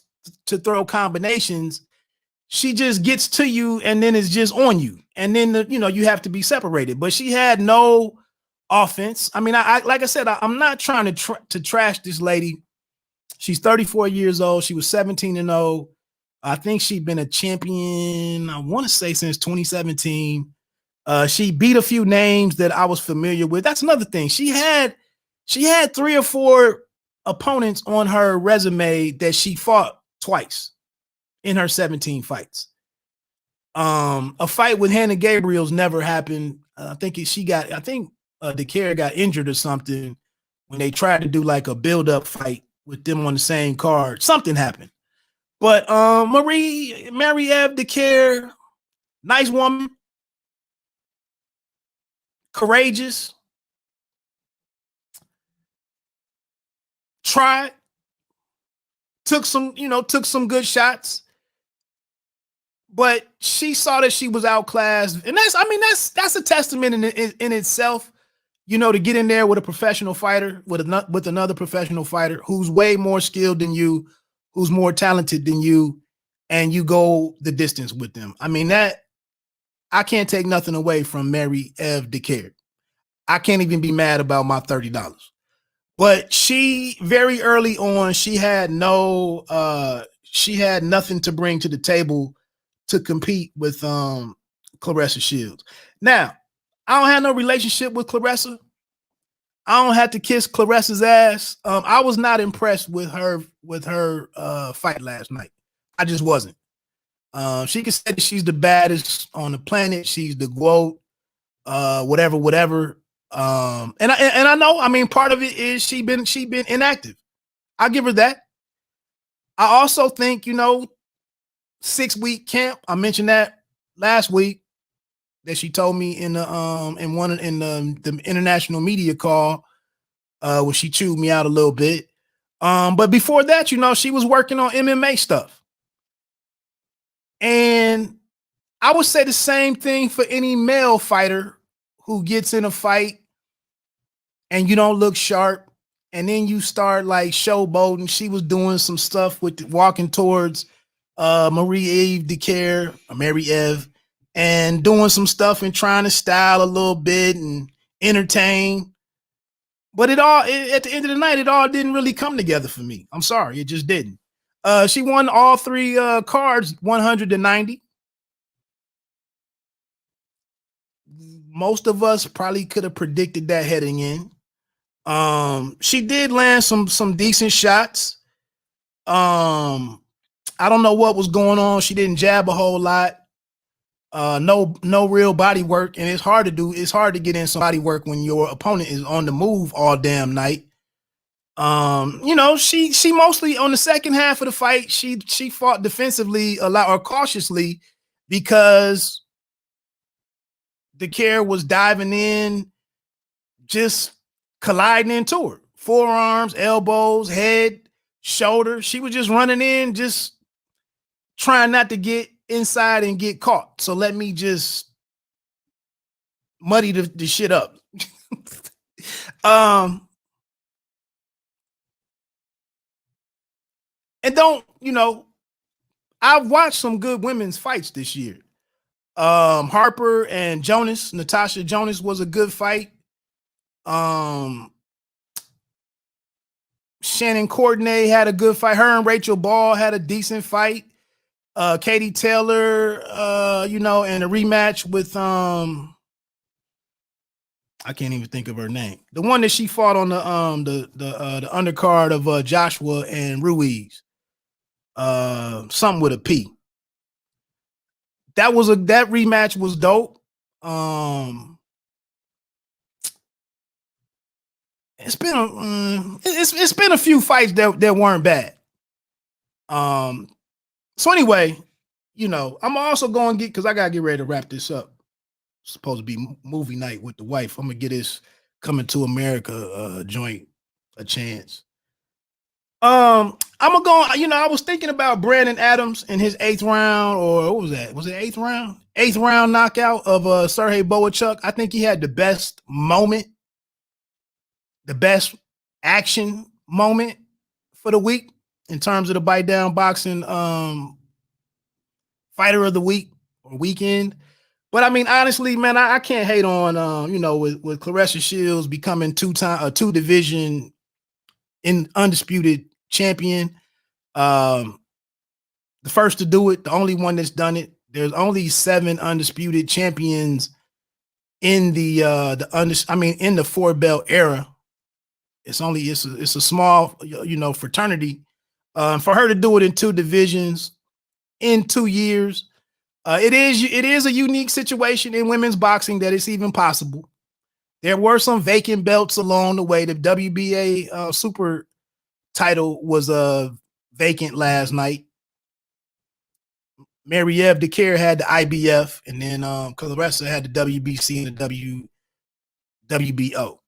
Speaker 1: combinations. She just gets to you and then it's just on you. And then, you know, you have to be separated. But she had no offense. I mean, I like I said, I'm not trying to trash this lady. She's 34 years old. She was 17-0. I think she'd been a champion, I want to say, since 2017. She beat a few names that I was familiar with. That's another thing. She had 3 or 4 opponents on her resume that she fought twice in her 17 fights. A fight with Hannah Gabriel's never happened. I think Dicaire got injured or something when they tried to do like a build-up fight with them on the same card. Something happened. But Mary-Eve Dicaire, nice woman, courageous, tried, took some good shots, but she saw that she was outclassed, and that's a testament in itself. To get in there with a professional fighter, with another professional fighter who's way more skilled than you, who's more talented than you, and you go the distance with them. I mean, that I can't take nothing away from Mary Eve DeCare. I can't even be mad about my $30. But she, very early on, she had nothing to bring to the table to compete with Claressa Shields. Now, I don't have no relationship with Claressa. I don't have to kiss Claressa's ass. I was not impressed with her fight last night. I just wasn't. She can say that she's the baddest on the planet. She's the GWOAT, whatever. And I know, I mean, part of it is she been inactive. I'll give her that. I also think, 6-week camp. I mentioned that last week that she told me in the international media call where she chewed me out a little bit. But before that, she was working on MMA stuff. And I would say the same thing for any male fighter who gets in a fight and you don't look sharp, and then you start like showboating. She was doing some stuff with walking towards Mary Eve, and doing some stuff and trying to style a little bit and entertain. But at the end of the night, it all didn't really come together for me. I'm sorry, it just didn't. She won all 3 cards, 100-90. Most of us probably could have predicted that heading in. She did land some decent shots. I don't know what was going on. She didn't jab a whole lot. No real body work, and it's hard to get in some body work when your opponent is on the move all damn night. She mostly on the second half of the fight, she fought defensively a lot, or cautiously, because DeCare was diving in, just colliding into her. Forearms, elbows, head, shoulder. She was just running in, just trying not to get inside and get caught. So let me just muddy the shit up. And I've watched some good women's fights this year. Harper and Jonas, Natasha Jonas was a good fight. Shannon Courtenay had a good fight. Her and Rachel Ball had a decent fight. Katie Taylor, and a rematch with I can't even think of her name. The one that she fought on the undercard of Joshua and Ruiz. Something with a P. That rematch was dope. It's been a few fights that weren't bad. So anyway, I'm also going to get, because I gotta get ready to wrap this up. It's supposed to be movie night with the wife. I'm gonna get this Coming to America joint a chance. I'm gonna go. I was thinking about Brandon Adams in his 8th round, or what was that? Was it 8th round? 8th round knockout of Sergey Boachuk. I think he had the best moment, the best action moment for the week in terms of the bite down boxing fighter of the week or weekend. But I mean, honestly, man, I can't hate on with Claressa Shields becoming a 2-division in undisputed champion. The first to do it, the only one that's done it. There's only 7 undisputed champions in the 4-belt era. It's a small fraternity. For her to do it in 2 divisions in 2 years, it is a unique situation in women's boxing that it's even possible. There were some vacant belts along the way. The WBA super title was vacant last night. Mary Eve DeCare had the IBF, and then Claressa had the WBC and the WBO.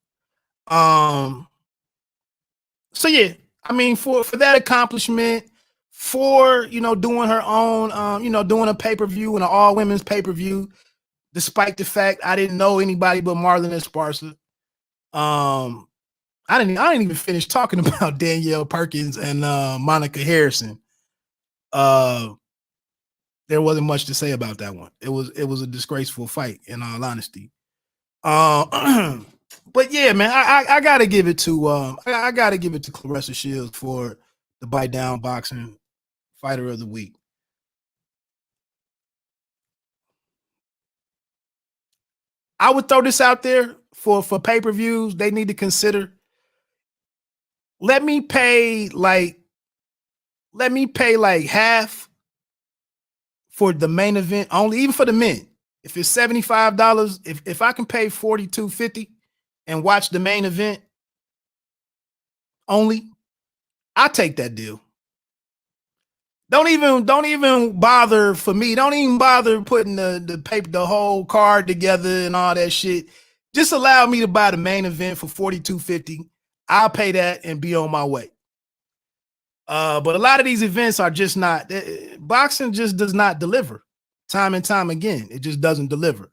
Speaker 1: So yeah, I mean, for that accomplishment, for, you know, doing her own, you know, doing a pay-per-view and an all-women's pay-per-view, despite the fact I didn't know anybody but Marlon Esparza. I didn't even finish talking about Danielle Perkins and Monica Harrison. There wasn't much to say about that one. It was a disgraceful fight, in all honesty. But yeah, man, I gotta give it to I gotta give it to Claressa Shields for the Bite Down Boxing Fighter of the Week. I would throw this out there for pay-per-views. They need to consider. Let me pay like half for the main event only, even for the men. If it's $75, if I can pay $42.50 and watch the main event only, I take that deal. Don't even bother for me. Don't even bother putting the paper, the whole card together and all that shit. Just allow me to buy the main event for $42.50. I'll pay that and be on my way. But a lot of these events are just not. Boxing just does not deliver. Time and time again, it just doesn't deliver.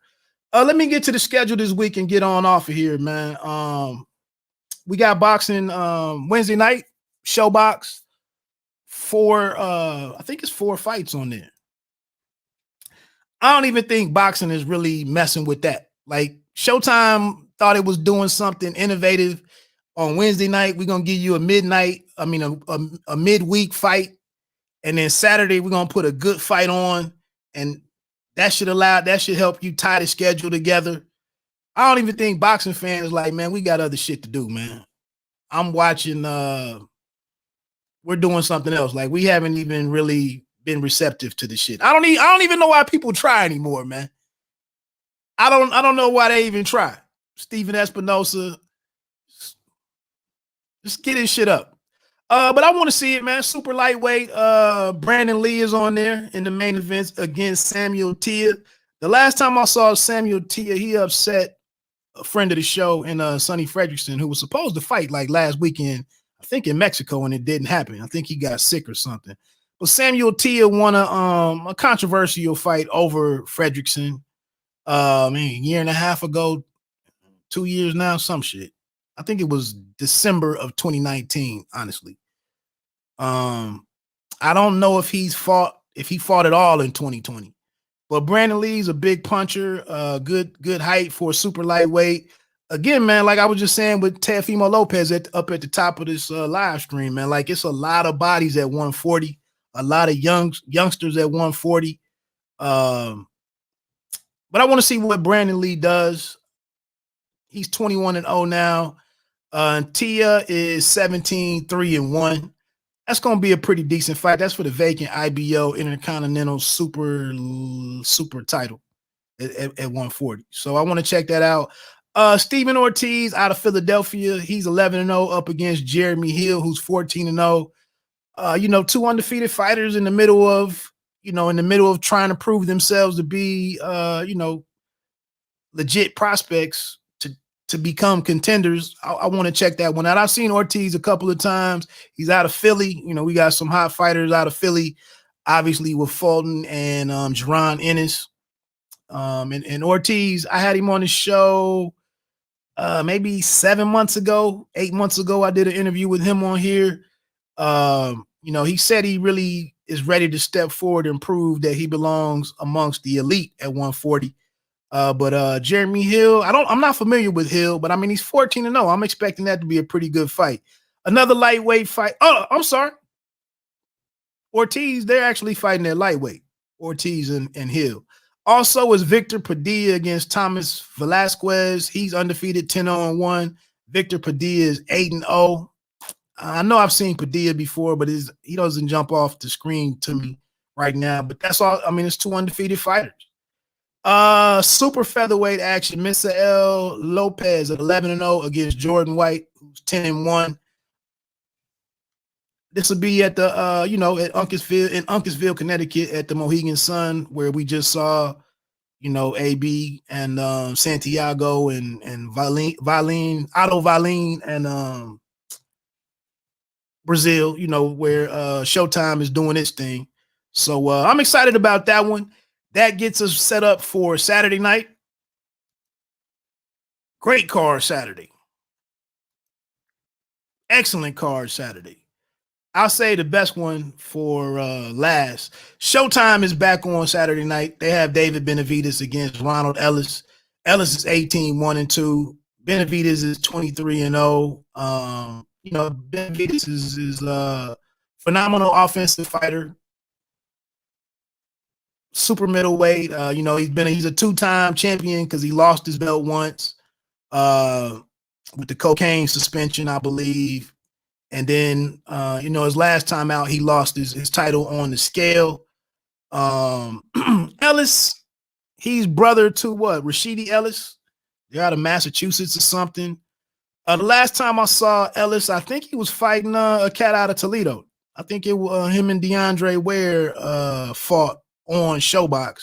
Speaker 1: Let me get to the schedule this week and get on off of here, man. We got boxing Wednesday night, Showbox. I think it's 4 fights on there. I don't even think boxing is really messing with that. Like, Showtime thought it was doing something innovative on Wednesday night. We're gonna give you a midweek fight, and then Saturday we're gonna put a good fight on, and that should help you tie the schedule together. I don't even think boxing fans like, man, we got other shit to do, man. I'm watching we're doing something else. Like, we haven't even really been receptive to the shit. I don't even know why people try anymore, man. I don't know why they even try. Steven Espinosa, just get his shit up. But I want to see it, man. Super lightweight. Brandon Lee is on there in the main events against Samuel Tia. The last time I saw Samuel Tia, he upset a friend of the show in Sonny Fredrickson, who was supposed to fight like last weekend, I think in Mexico, and it didn't happen. I think he got sick or something. But Samuel Tia won a controversial fight over Fredrickson. A year and a half ago, 2 years now, some shit. I think it was December of 2019, honestly. I don't know if he fought at all in 2020. But Brandon Lee's a big puncher, good height for a super lightweight. Again, man, like I was just saying with Teofimo Lopez up at the top of this live stream, man, like, it's a lot of bodies at 140, a lot of youngsters at 140. But I want to see what Brandon Lee does. He's 21-0 now. Tia is 17-3-1. That's going to be a pretty decent fight. That's for the vacant IBO Intercontinental Super title at 140. So I want to check that out. Steven Ortiz out of Philadelphia. He's 11-0 up against Jeremy Hill, who's 14-0. 2 undefeated fighters in the middle of trying to prove themselves to be, legit prospects to become contenders. I want to check that one out. I've seen Ortiz a couple of times. He's out of Philly. We got some hot fighters out of Philly, obviously, with Fulton and Jerron Ennis. And Ortiz, I had him on the show maybe 8 months ago. I did an interview with him on here. He said he really is ready to step forward and prove that he belongs amongst the elite at 140. But Jeremy Hill, I'm not familiar with Hill, but he's 14-0. I'm expecting that to be a pretty good fight. Another lightweight fight. Oh, I'm sorry. Ortiz, they're actually fighting at lightweight. Ortiz and Hill. Also is Victor Padilla against Thomas Velasquez. He's undefeated, 10-0-1. Victor Padilla is 8-0. I know I've seen Padilla before, but he doesn't jump off the screen to me right now. But that's all. It's 2 undefeated fighters. Super featherweight action. Misael Lopez at 11-0 against Jordan White, who's 10-1. This will be at the at Uncasville, Connecticut, at the Mohegan Sun, where we just saw, AB and Santiago and Otto Valeen and Brazil, where Showtime is doing its thing. So I'm excited about that one. That gets us set up for Saturday night. Great card Saturday. Excellent card Saturday. I'll say the best one for last. Showtime is back on Saturday night. They have David Benavidez against Ronald Ellis. Ellis is 18-1-2. Benavidez is 23-0. Benavidez is a phenomenal offensive fighter. Super middleweight. He's a two-time champion because he lost his belt once with the cocaine suspension, I believe. And then, his last time out, he lost his title on the scale. Ellis, he's brother to what? Rashidi Ellis. They're out of Massachusetts or something. The last time I saw Ellis, I think he was fighting a cat out of Toledo. I think it was him and DeAndre Ware fought on Showbox.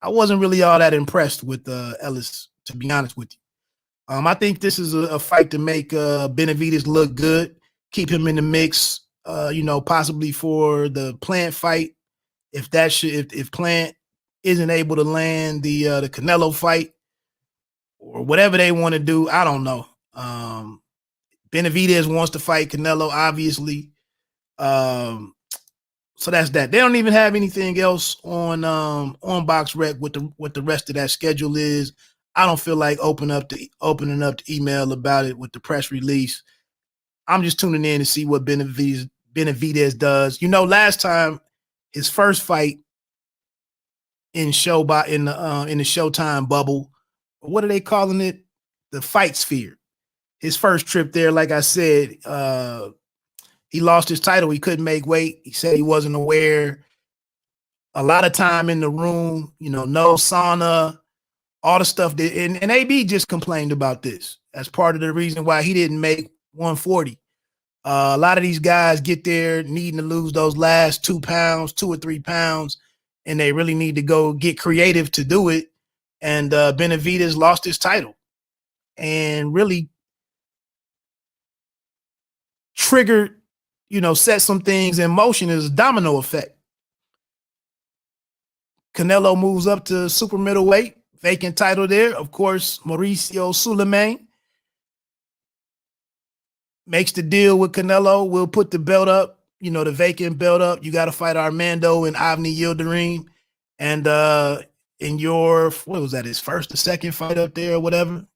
Speaker 1: I wasn't really all that impressed with Ellis, to be honest with you. I think this is a fight to make Benavidez look good, keep him in the mix, possibly for the Plant fight. If Plant isn't able to land the Canelo fight or whatever they want to do, I don't know. Benavidez wants to fight Canelo, obviously. So that's that. They don't even have anything else on BoxRec what the rest of that schedule is. I don't feel like opening up the email about it with the press release. I'm just tuning in to see what Benavidez does. Last time his first fight in the Showtime bubble, what are they calling it? The Fight Sphere. His first trip there, like I said, he lost his title. He couldn't make weight. He said he wasn't aware. A lot of time in the room, no sauna, all the stuff that, and AB just complained about this. That's part of the reason why he didn't make 140. A lot of these guys get there needing to lose those last 2 or 3 pounds, and they really need to go get creative to do it. And Benavidez lost his title and really triggered, set some things in motion as a domino effect. Canelo moves up to super middleweight, vacant title there. Of course, Mauricio Sulaiman makes the deal with Canelo. We'll put the belt up, the vacant belt up. You got to fight Armando and Avni Yildirim. And in your, what was that, his first or second fight up there or whatever,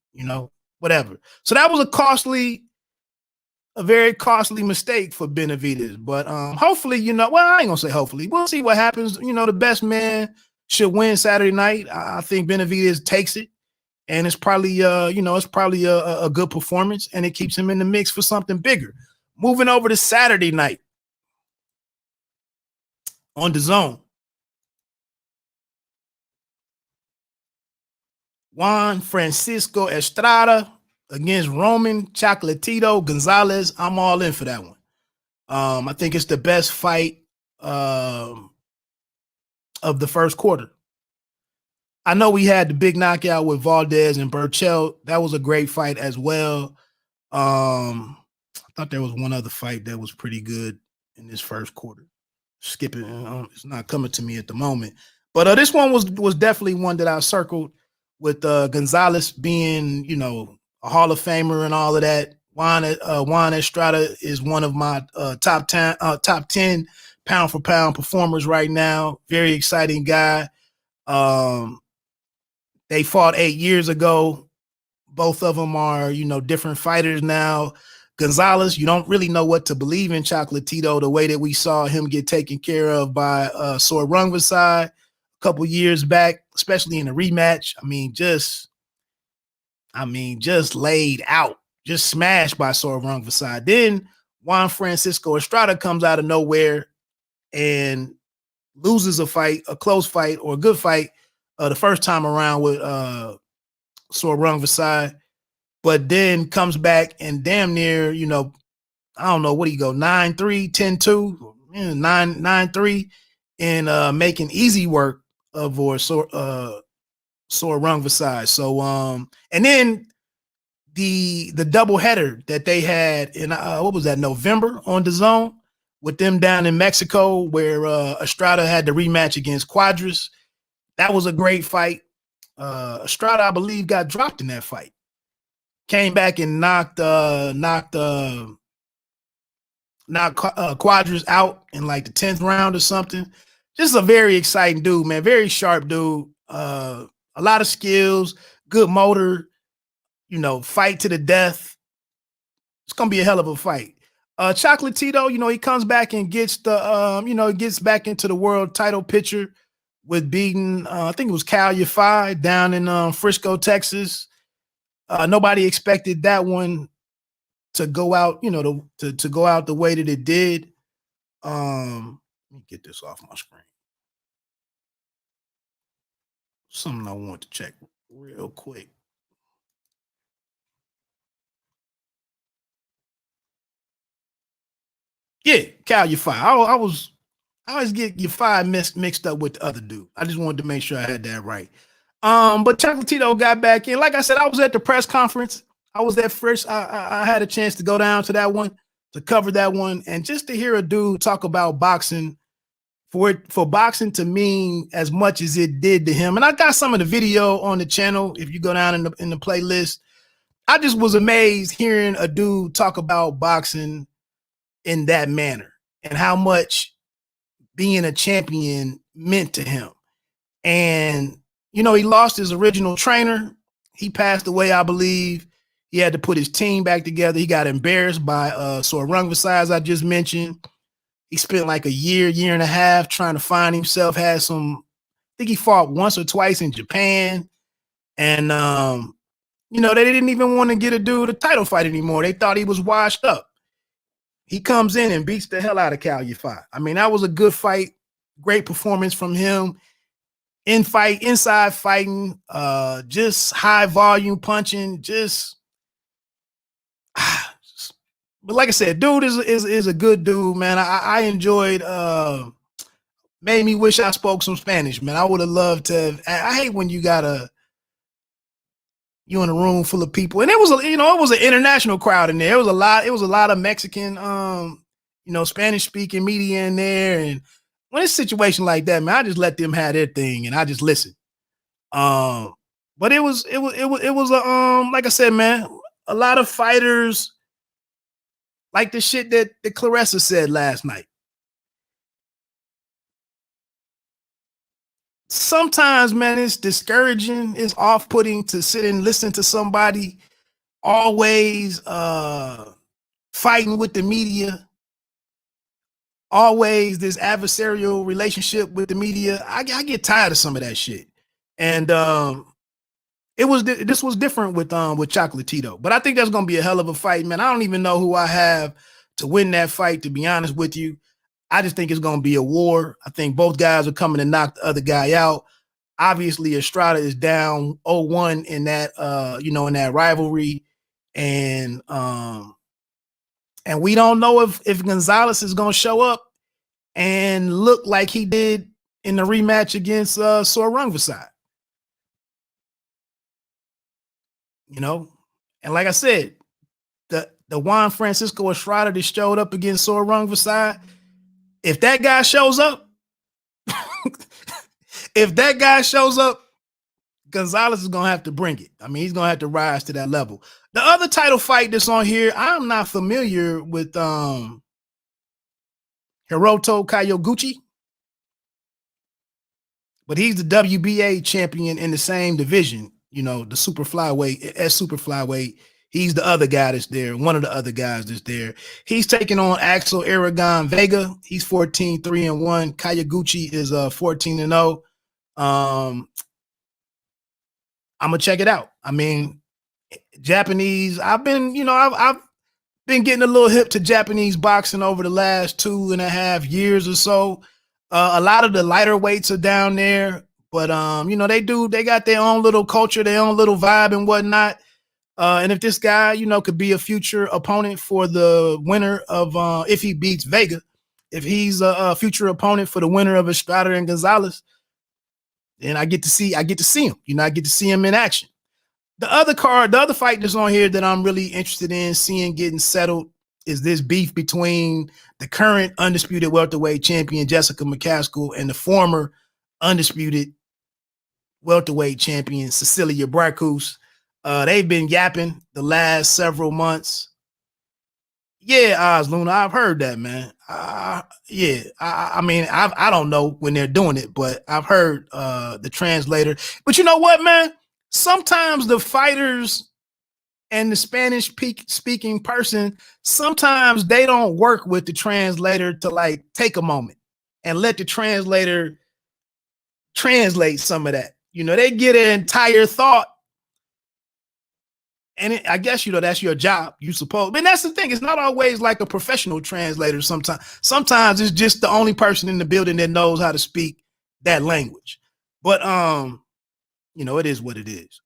Speaker 1: whatever. So that was a very costly mistake for Benavidez. But hopefully, I ain't going to say hopefully. We'll see what happens. The best man should win Saturday night. I think Benavidez takes it. And it's probably, a good performance, and it keeps him in the mix for something bigger. Moving over to Saturday night on DAZN. Juan Francisco Estrada against Roman Chocolatito Gonzalez. I'm all in for that one. I think it's the best fight of the first quarter. I know we had the big knockout with Valdez and Burchell. That was a great fight as well. I thought there was one other fight that was pretty good in this first quarter. Skipping, it's not coming to me at the moment. But this one was definitely one that I circled with Gonzalez being, a Hall of Famer and all of that. Juan Estrada is one of my top 10 pound for pound performers right now. Very exciting guy. They fought 8 years ago. Both of them are, different fighters now. Gonzalez, you don't really know what to believe in Chocolatito the way that we saw him get taken care of by Sor Rungvisai a couple years back, especially in the rematch. Just laid out, just smashed by Sor Rungvisai. Then Juan Francisco Estrada comes out of nowhere and loses a fight, a close fight or a good fight, the first time around with Sor Rungvisai, but then comes back and damn near, I don't know, what do you go, 9-3, 10-2, 9-3, and making easy work of Sor Rungvisai. So, and then the doubleheader that they had in what was that, November on DAZN with them down in Mexico, where Estrada had the rematch against Quadras. That was a great fight. Estrada, I believe, got dropped in that fight. Came back and knocked Quadras out in like the 10th round or something. Just a very exciting dude, man. Very sharp dude. A lot of skills, good motor, you know, fight to the death. It's gonna be a hell of a fight. Chocolatito, you know, he comes back and gets the gets back into the world title picture with beating I think it was Cal Yafai down in Frisco, Texas. Nobody expected that one to go out, you know, to go out the way that it did. Let me get this off my screen. Something I want to check real quick. Yeah, Cal Yafai. I always get Yafai mixed up with the other dude. I just wanted to make sure I had that right. But Chocolatito got back in. Like I said, I was at the press conference. I was there first. I had a chance to go down to that one, to cover that one, and just to hear a dude talk about boxing, for boxing to mean as much as it did to him. And I got some of the video on the channel. If you go down in the playlist, I just was amazed hearing a dude talk about boxing in that manner and how much being a champion meant to him. And, you know, he lost his original trainer. He passed away, I believe. He had to put his team back together. He got embarrassed by Sorungvasai, as I just mentioned. He spent like a year and a half trying to find himself. I think he fought once or twice in Japan. And, you know, they didn't even want to get a dude a title fight anymore. They thought he was washed up. He comes in and beats the hell out of Cal Yafai. I mean, that was a good fight. Great performance from him. Inside fighting, just high volume punching, but like I said, dude is a good dude, man. I enjoyed, made me wish I spoke some Spanish, man. I would have loved to. I hate when you in a room full of people, and it was an international crowd in there. It was a lot of Mexican, Spanish speaking media in there. And when it's a situation like that, man, I just let them have their thing and I just listen. But it was like I said, man, a lot of fighters like the shit that Claressa said last night. Sometimes, man, it's discouraging, it's off-putting to sit and listen to somebody always fighting with the media, always this adversarial relationship with the media. I get tired of some of that shit. And this was different with Chocolatito. But I think that's gonna be a hell of a fight, man. I don't even know who I have to win that fight, to be honest with you. I just think it's going to be a war. I think both guys are coming to knock the other guy out. Obviously, Estrada is down 0-1 in that, in that rivalry. And we don't know if Gonzalez is going to show up and look like he did in the rematch against Sorungvasai. You know? And like I said, the Juan Francisco Estrada that showed up against Sorungvasai, if that guy shows up, Gonzalez is going to have to bring it. I mean, he's going to have to rise to that level. The other title fight that's on here, I'm not familiar with Hiroto Kayoguchi, but he's the WBA champion in the same division, the super flyweight. He's the other guy that's there, one of the other guys that's there. He's taking on Axel Aragon Vega. He's 14-3-1. Kayaguchi is 14-0. I'm gonna check it out. I mean, Japanese. I've been getting a little hip to Japanese boxing over the last 2.5 years or so. A lot of the lighter weights are down there, but they got their own little culture, their own little vibe and whatnot. And if this guy, could be a future opponent for the winner of, if he beats Vega, if he's a future opponent for the winner of Estrada and Gonzalez, then I get to see him. I get to see him in action. The other fight that's on here that I'm really interested in seeing getting settled is this beef between the current undisputed welterweight champion Jessica McCaskill and the former undisputed welterweight champion Cecilia Braekhus. They've been yapping the last several months. Yeah, Oz Luna, I've heard that, man. Yeah, I mean, I don't know when they're doing it, but I've heard the translator. But you know what, man? Sometimes the fighters and the Spanish speaking person, sometimes they don't work with the translator to like take a moment and let the translator translate some of that. You know, they get an entire thought. And I guess, you know, that's your job, you suppose. But that's the thing. It's not always like a professional translator sometimes it's just the only person in the building that knows how to speak that language. But, you know, it is what it is.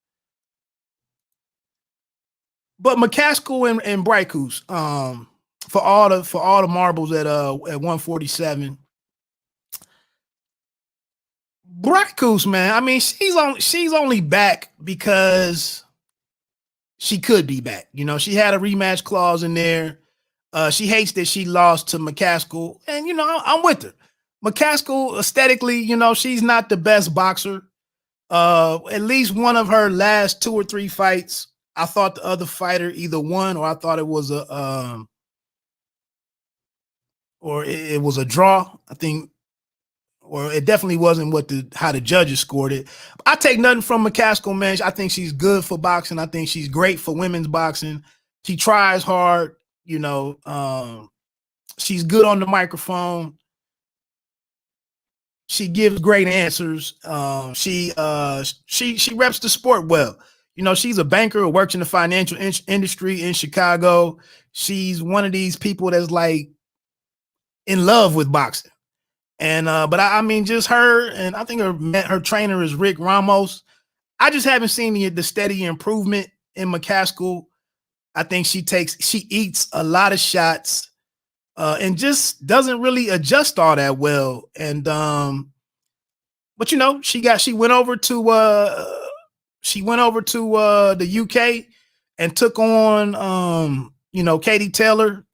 Speaker 1: But McCaskill and Braekhus, for all the marbles at 147. Braekhus, man, I mean, she's only back because she could be back. You know, she had a rematch clause in there. She hates that she lost to McCaskill, and you know, I'm with her. McCaskill, aesthetically, you know, she's not the best boxer. At least one of her last 2 or 3 fights, I thought the other fighter either won or I thought it was a it was a draw. I think, or it definitely wasn't how the judges scored it. I take nothing from McCaskill, man. I think she's good for boxing. I think she's great for women's boxing. She tries hard, you know. She's good on the microphone. She gives great answers. She reps the sport well. You know, she's a banker who works in the financial industry in Chicago. She's one of these people that's like in love with boxing. And but I mean, just her, and I think her trainer is Rick Ramos. I just haven't seen the steady improvement in McCaskill. I think she eats a lot of shots and just doesn't really adjust all that well. And but you know, she went over to the UK and took on you know, Katie Taylor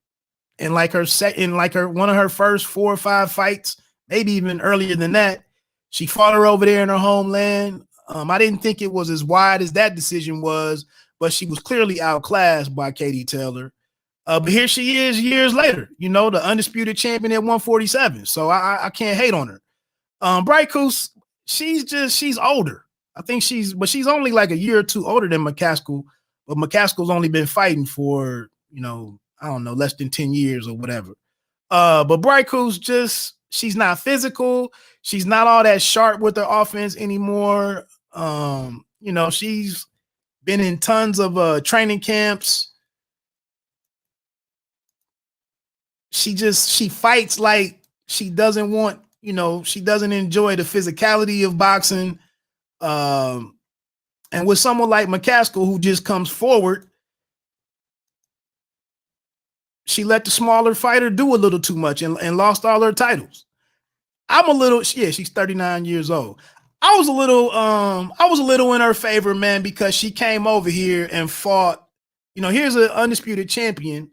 Speaker 1: in like one of her first 4 or 5 fights. Maybe even earlier than that. She fought her over there in her homeland. I didn't think it was as wide as that decision was, but she was clearly outclassed by Katie Taylor. But here she is years later, you know, the undisputed champion at 147. So I can't hate on her. Braekhus, she's older. I think she's only like a year or 2 older than McCaskill, but McCaskill's only been fighting for, you know, I don't know, less than 10 years or whatever. But Braekhus she's not physical. She's not all that sharp with her offense anymore. You know, she's been in tons of training camps. She fights like she doesn't want, you know, she doesn't enjoy the physicality of boxing. And with someone like McCaskill who just comes forward, she let the smaller fighter do a little too much and lost all her titles. She's 39 years old. I was a little in her favor, man, because she came over here and fought. You know, here's an undisputed champion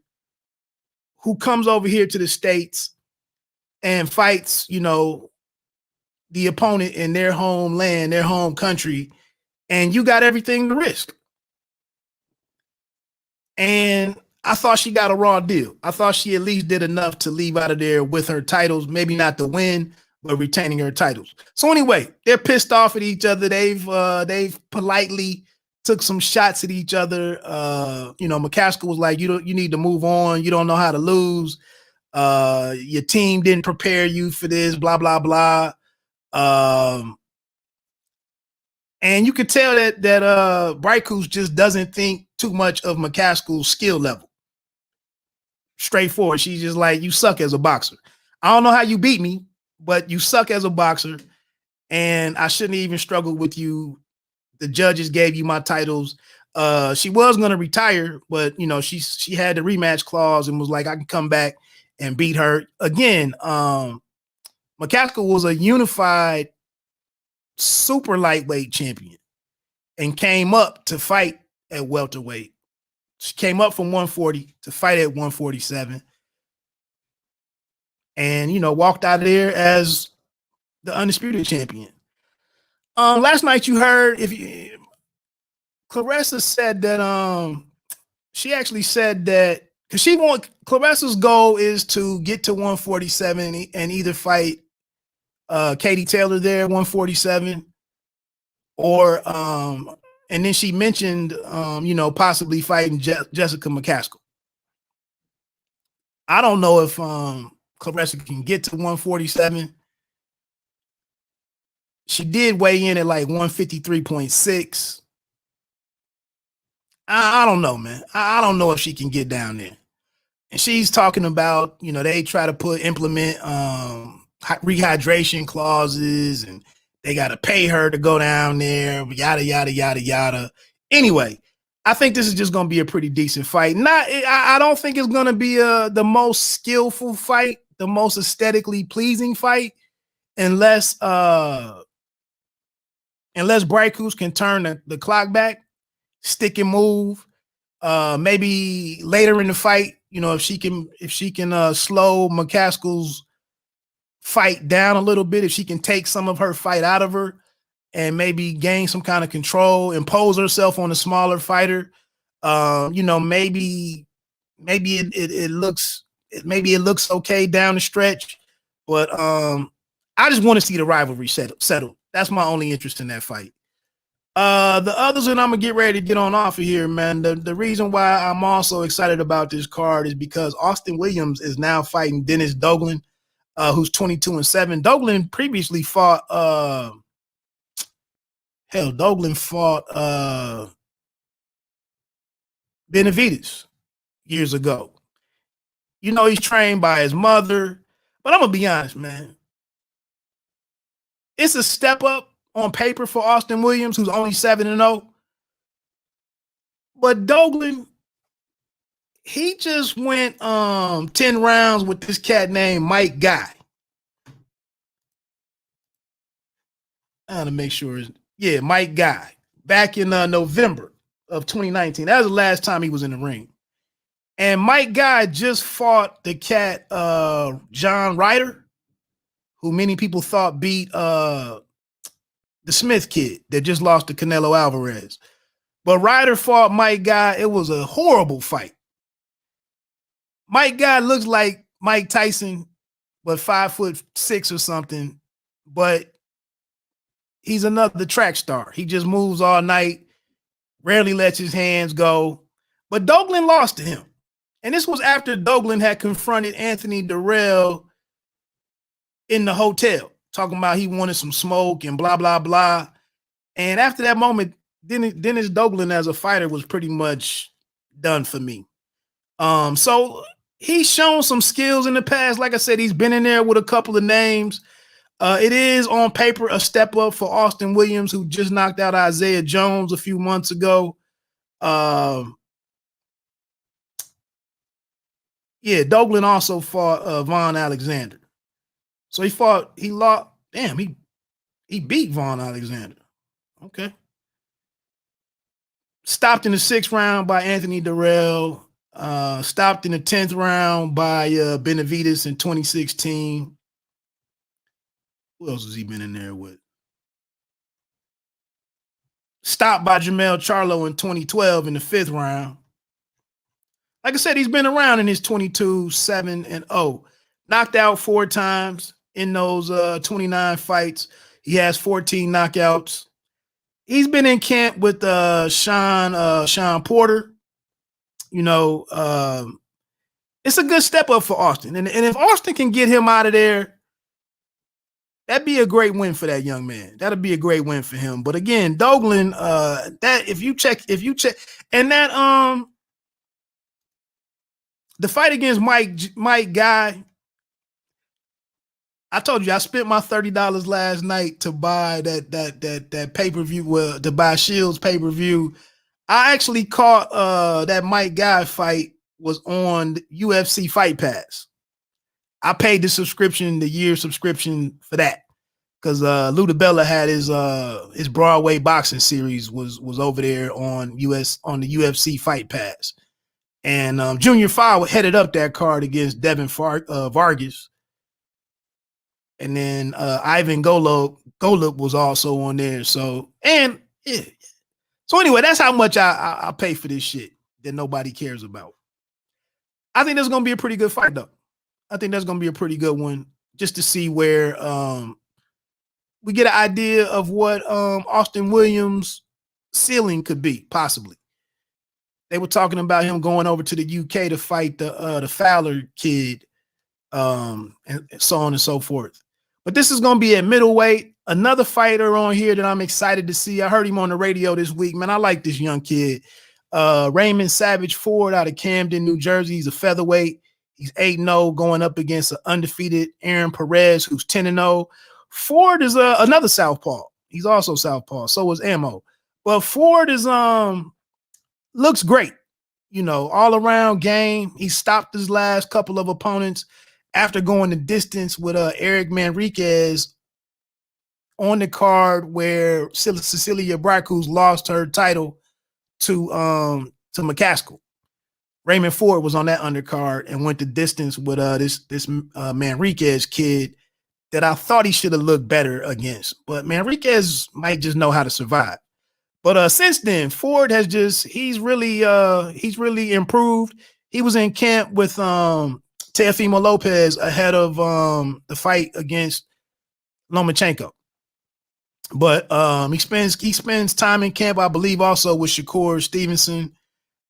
Speaker 1: who comes over here to the States and fights, you know, the opponent in their homeland, their home country, and you got everything to risk. And I thought she got a raw deal. I thought she at least did enough to leave out of there with her titles, maybe not to win, but retaining her titles. So anyway, they're pissed off at each other. They've politely took some shots at each other. You know, McCaskill was like, you need to move on. You don't know how to lose. Your team didn't prepare you for this, blah, blah, blah. And you could tell that Braekhus just doesn't think too much of McCaskill's skill level. Straightforward. She's just like, you suck as a boxer. I don't know how you beat me, but you suck as a boxer, and I shouldn't even struggle with you. The judges gave you my titles. She was going to retire, but you know, she had the rematch clause and was like, I can come back and beat her again. McCaskill was a unified super lightweight champion. and came up to fight at welterweight. She came up from 140 to fight at 147. And, walked out of there as the undisputed champion. Last night you heard Claressa said that she actually said that because Claressa's goal is to get to 147 and either fight Katie Taylor there 147 or and then she mentioned possibly fighting Jessica McCaskill. I don't know if Claressa can get to 147. She did weigh in at like 153.6. I don't know, man. I don't know if she can get down there. And she's talking about, they try to implement rehydration clauses and they got to pay her to go down there, yada, yada, yada, yada. Anyway, I think this is just going to be a pretty decent fight. I don't think it's going to be the most skillful fight, the most aesthetically pleasing fight, unless Braikus can turn the clock back, stick and move. Maybe later in the fight, if she can slow McCaskill's fight down a little bit, if she can take some of her fight out of her and maybe gain some kind of control, impose herself on a smaller fighter. Maybe it looks okay down the stretch, but I just want to see the rivalry settle. That's my only interest in that fight. The others, and I'm gonna get ready to get on off of here, man. The reason why I'm also excited about this card is because Austin Williams is now fighting Dennis Douglan, who's 22-7. Douglan previously fought Douglan fought Benavidez years ago. He's trained by his mother, but I'm gonna be honest, man. It's a step up on paper for Austin Williams, who's only 7-0. But Douglan, he just went 10 rounds with this cat named Mike Guy. I want to make sure. Mike Guy. Back in November of 2019. That was the last time he was in the ring. And Mike Guy just fought the cat John Ryder, who many people thought beat the Smith kid that just lost to Canelo Alvarez. But Ryder fought Mike Guy. It was a horrible fight. Mike Guy looks like Mike Tyson, but 5'6" or something. But he's another track star. He just moves all night, rarely lets his hands go. But Douglan lost to him. And this was after Douglan had confronted Anthony Durrell in the hotel, talking about he wanted some smoke and blah, blah, blah. And after that moment, Dennis Douglan as a fighter was pretty much done for me. So he's shown some skills in the past. Like I said, he's been in there with a couple of names. It is on paper a step up for Austin Williams, who just knocked out Isaiah Jones a few months ago. Douglan also fought Von Alexander. So he lost. Damn, he beat Von Alexander. Okay. Stopped in the 6th round by Anthony Durrell. Stopped in the 10th round by Benavidez in 2016. Who else has he been in there with? Stopped by Jermell Charlo in 2012 in the 5th round. Like I said, he's been around in his 22-7-0. Knocked out 4 times in those 29 fights. He has 14 knockouts. He's been in camp with Sean Porter. It's a good step up for Austin. And if Austin can get him out of there, that'd be a great win for that young man. That'd be a great win for him. But again, Douglan, that if you check, and that the fight against Mike Guy, I told you I spent my $30 last night to buy that pay-per-view, to buy Shields pay-per-view. I actually caught that Mike Guy fight was on UFC Fight Pass. I paid the year subscription for that. because Ludabella had his Broadway boxing series was over there on the UFC Fight Pass, and Junior Fa headed up that card against Devin Vargas, and then Ivan Golub was also on there. So anyway, that's how much I pay for this shit that nobody cares about. I think there's gonna be a pretty good fight though. I think that's gonna be a pretty good one, just to see where we get an idea of what Austin Williams' ceiling could be, possibly. They were talking about him going over to the UK to fight the Fowler kid, and so on and so forth. But this is going to be at middleweight. Another fighter on here that I'm excited to see. I heard him on the radio this week. Man, I like this young kid. Raymond Savage Ford out of Camden, New Jersey. He's a featherweight. He's 8-0 going up against an undefeated Aaron Perez, who's 10-0. Ford is another southpaw. He's also southpaw. So is Ammo. But Ford is looks great. You know, all around game. He stopped his last couple of opponents after going the distance with Eric Manriquez on the card where Cecilia Brakus lost her title to McCaskill. Raymond Ford was on that undercard and went the distance with this Manriquez kid that I thought he should have looked better against. But Manriquez might just know how to survive. But since then, Ford has he's really improved. He was in camp with Teofimo Lopez ahead of the fight against Lomachenko. But he spends time in camp, I believe, also with Shakur Stevenson.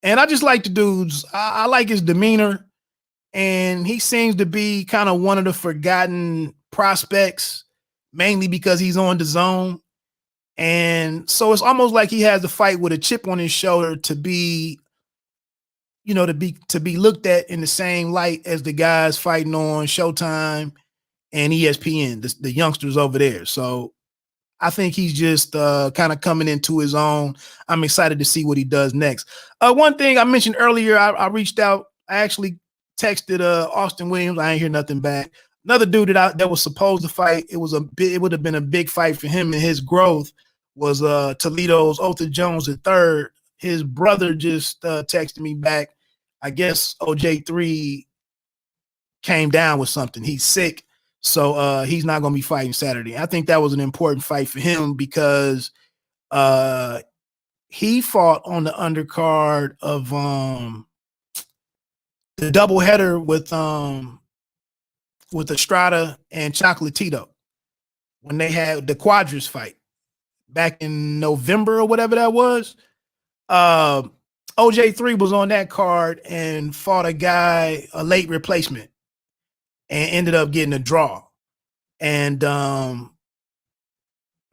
Speaker 1: And I just like the dudes. I like his demeanor. And he seems to be kind of one of the forgotten prospects, mainly because he's on the zone. And so it's almost like he has to fight with a chip on his shoulder to be, you know, to be looked at in the same light as the guys fighting on Showtime and ESPN, the youngsters over there. So I think he's just kind of coming into his own. I'm excited to see what he does next. One thing I mentioned earlier, I reached out. I actually texted Austin Williams. I ain't hear nothing back. Another dude that was supposed to fight. It would have been a big fight for him and his growth. Was Toledo's Otha Jones III. His brother just texted me back. I guess OJ3 came down with something. He's sick. So he's not going to be fighting Saturday. I think that was an important fight for him because he fought on the undercard of the doubleheader with Estrada and Chocolatito when they had the Quadras fight back in November or whatever that was. OJ3 was on that card and fought a late replacement and ended up getting a draw. And it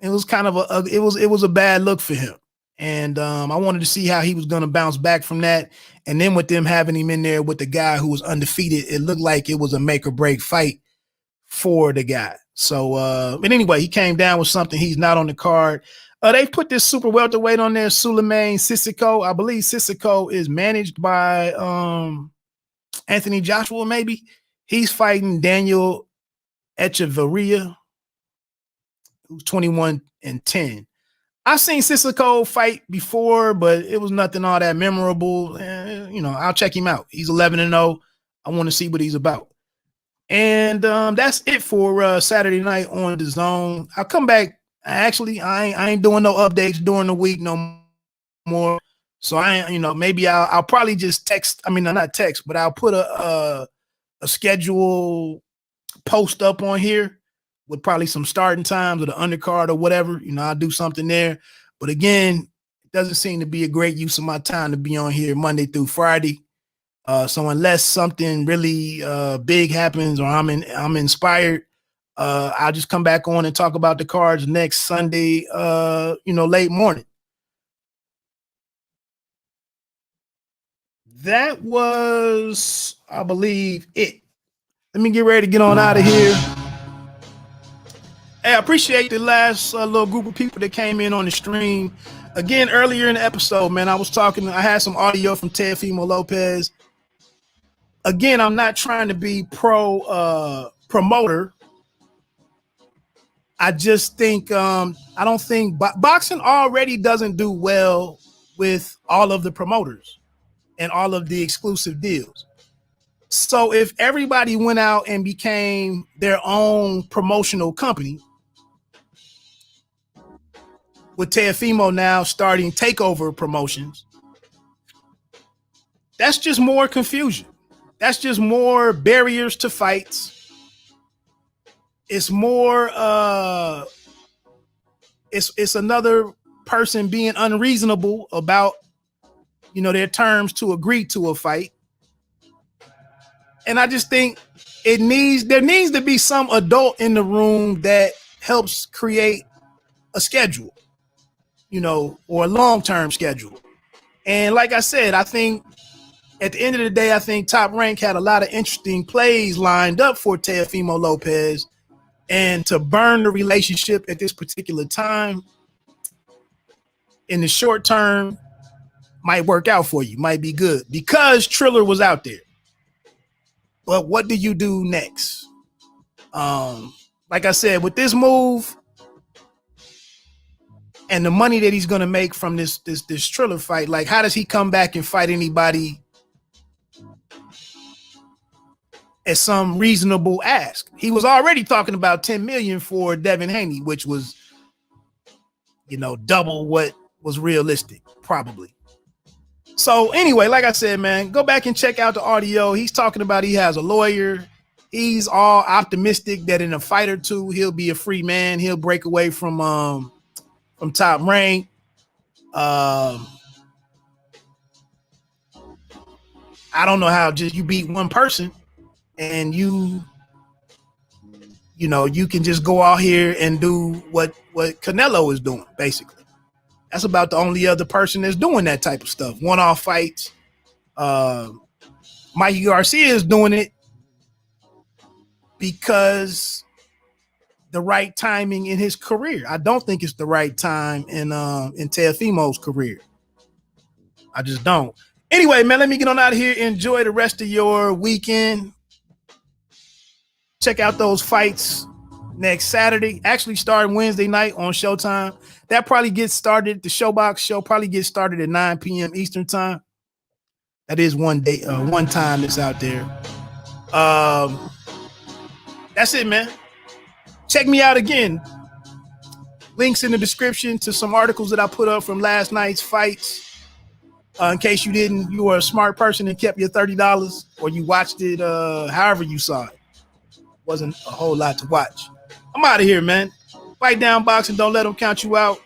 Speaker 1: was kind of it was a bad look for him. And I wanted to see how he was going to bounce back from that. And then with them having him in there with the guy who was undefeated, it looked like it was a make or break fight for the guy. So, but anyway, he came down with something. He's not on the card. They put this super welterweight on there, Suleiman Sissoko. I believe Sissoko is managed by Anthony Joshua, maybe. He's fighting Daniel Echeverria, who's 21-10. I've seen Sissoko fight before, but it was nothing all that memorable. You know, I'll check him out. He's 11-0. I want to see what he's about. And that's it for Saturday night on the Zone. I'll come back. Actually, I ain't doing no updates during the week no more. So maybe I'll probably just text. I mean, not text, but I'll put a schedule post up on here with probably some starting times or the undercard or whatever. You know, I'll do something there. But again, it doesn't seem to be a great use of my time to be on here Monday through Friday. So unless something really big happens or I'm inspired, I'll just come back on and talk about the cards next Sunday, late morning. That was, I believe, it. Let me get ready to get on out of here. Hey, I appreciate the last little group of people that came in on the stream. Again, earlier in the episode, man, I had some audio from Teofimo Lopez. Again, I'm not trying to be promoter I just think I don't think boxing already doesn't do well with all of the promoters and all of the exclusive deals. So if everybody went out and became their own promotional company, with Teofimo now starting takeover promotions, that's just more confusion. That's just more barriers to fights. It's more it's another person being unreasonable about, you know, their terms to agree to a fight. And I just think there needs to be some adult in the room that helps create a schedule, you know, or a long-term schedule. And like I said, I think at the end of the day, I think Top Rank had a lot of interesting plays lined up for Teofimo Lopez, and to burn the relationship at this particular time in the short term might work out for you, might be good because Triller was out there. But what do you do next? Like I said, with this move and the money that he's going to make from this Triller fight, like how does he come back and fight anybody at some reasonable ask? He was already talking about 10 million for Devin Haney, which was, you know, double what was realistic, probably. So anyway, like I said, man, go back and check out the audio. He's talking about he has a lawyer. He's all optimistic that in a fight or two, he'll be a free man. He'll break away from Top Rank. I don't know how just you beat one person and you know, you can just go out here and do what Canelo is doing, basically. That's about the only other person that's doing that type of stuff. One-off fights. Mikey Garcia is doing it because the right timing in his career. I don't think it's the right time in Teofimo's career. I just don't. Anyway, man, let me get on out of here. Enjoy the rest of your weekend. Check out those fights next Saturday. Actually, starting Wednesday night on Showtime. That probably gets started. The Showbox show probably gets started at 9 p.m. Eastern time. That is one time that's out there. That's it, man. Check me out again. Links in the description to some articles that I put up from last night's fights. In case you were a smart person and kept your $30, or you watched it however you saw it. Wasn't a whole lot to watch. I'm out of here, man. Fight down boxing. Don't let them count you out.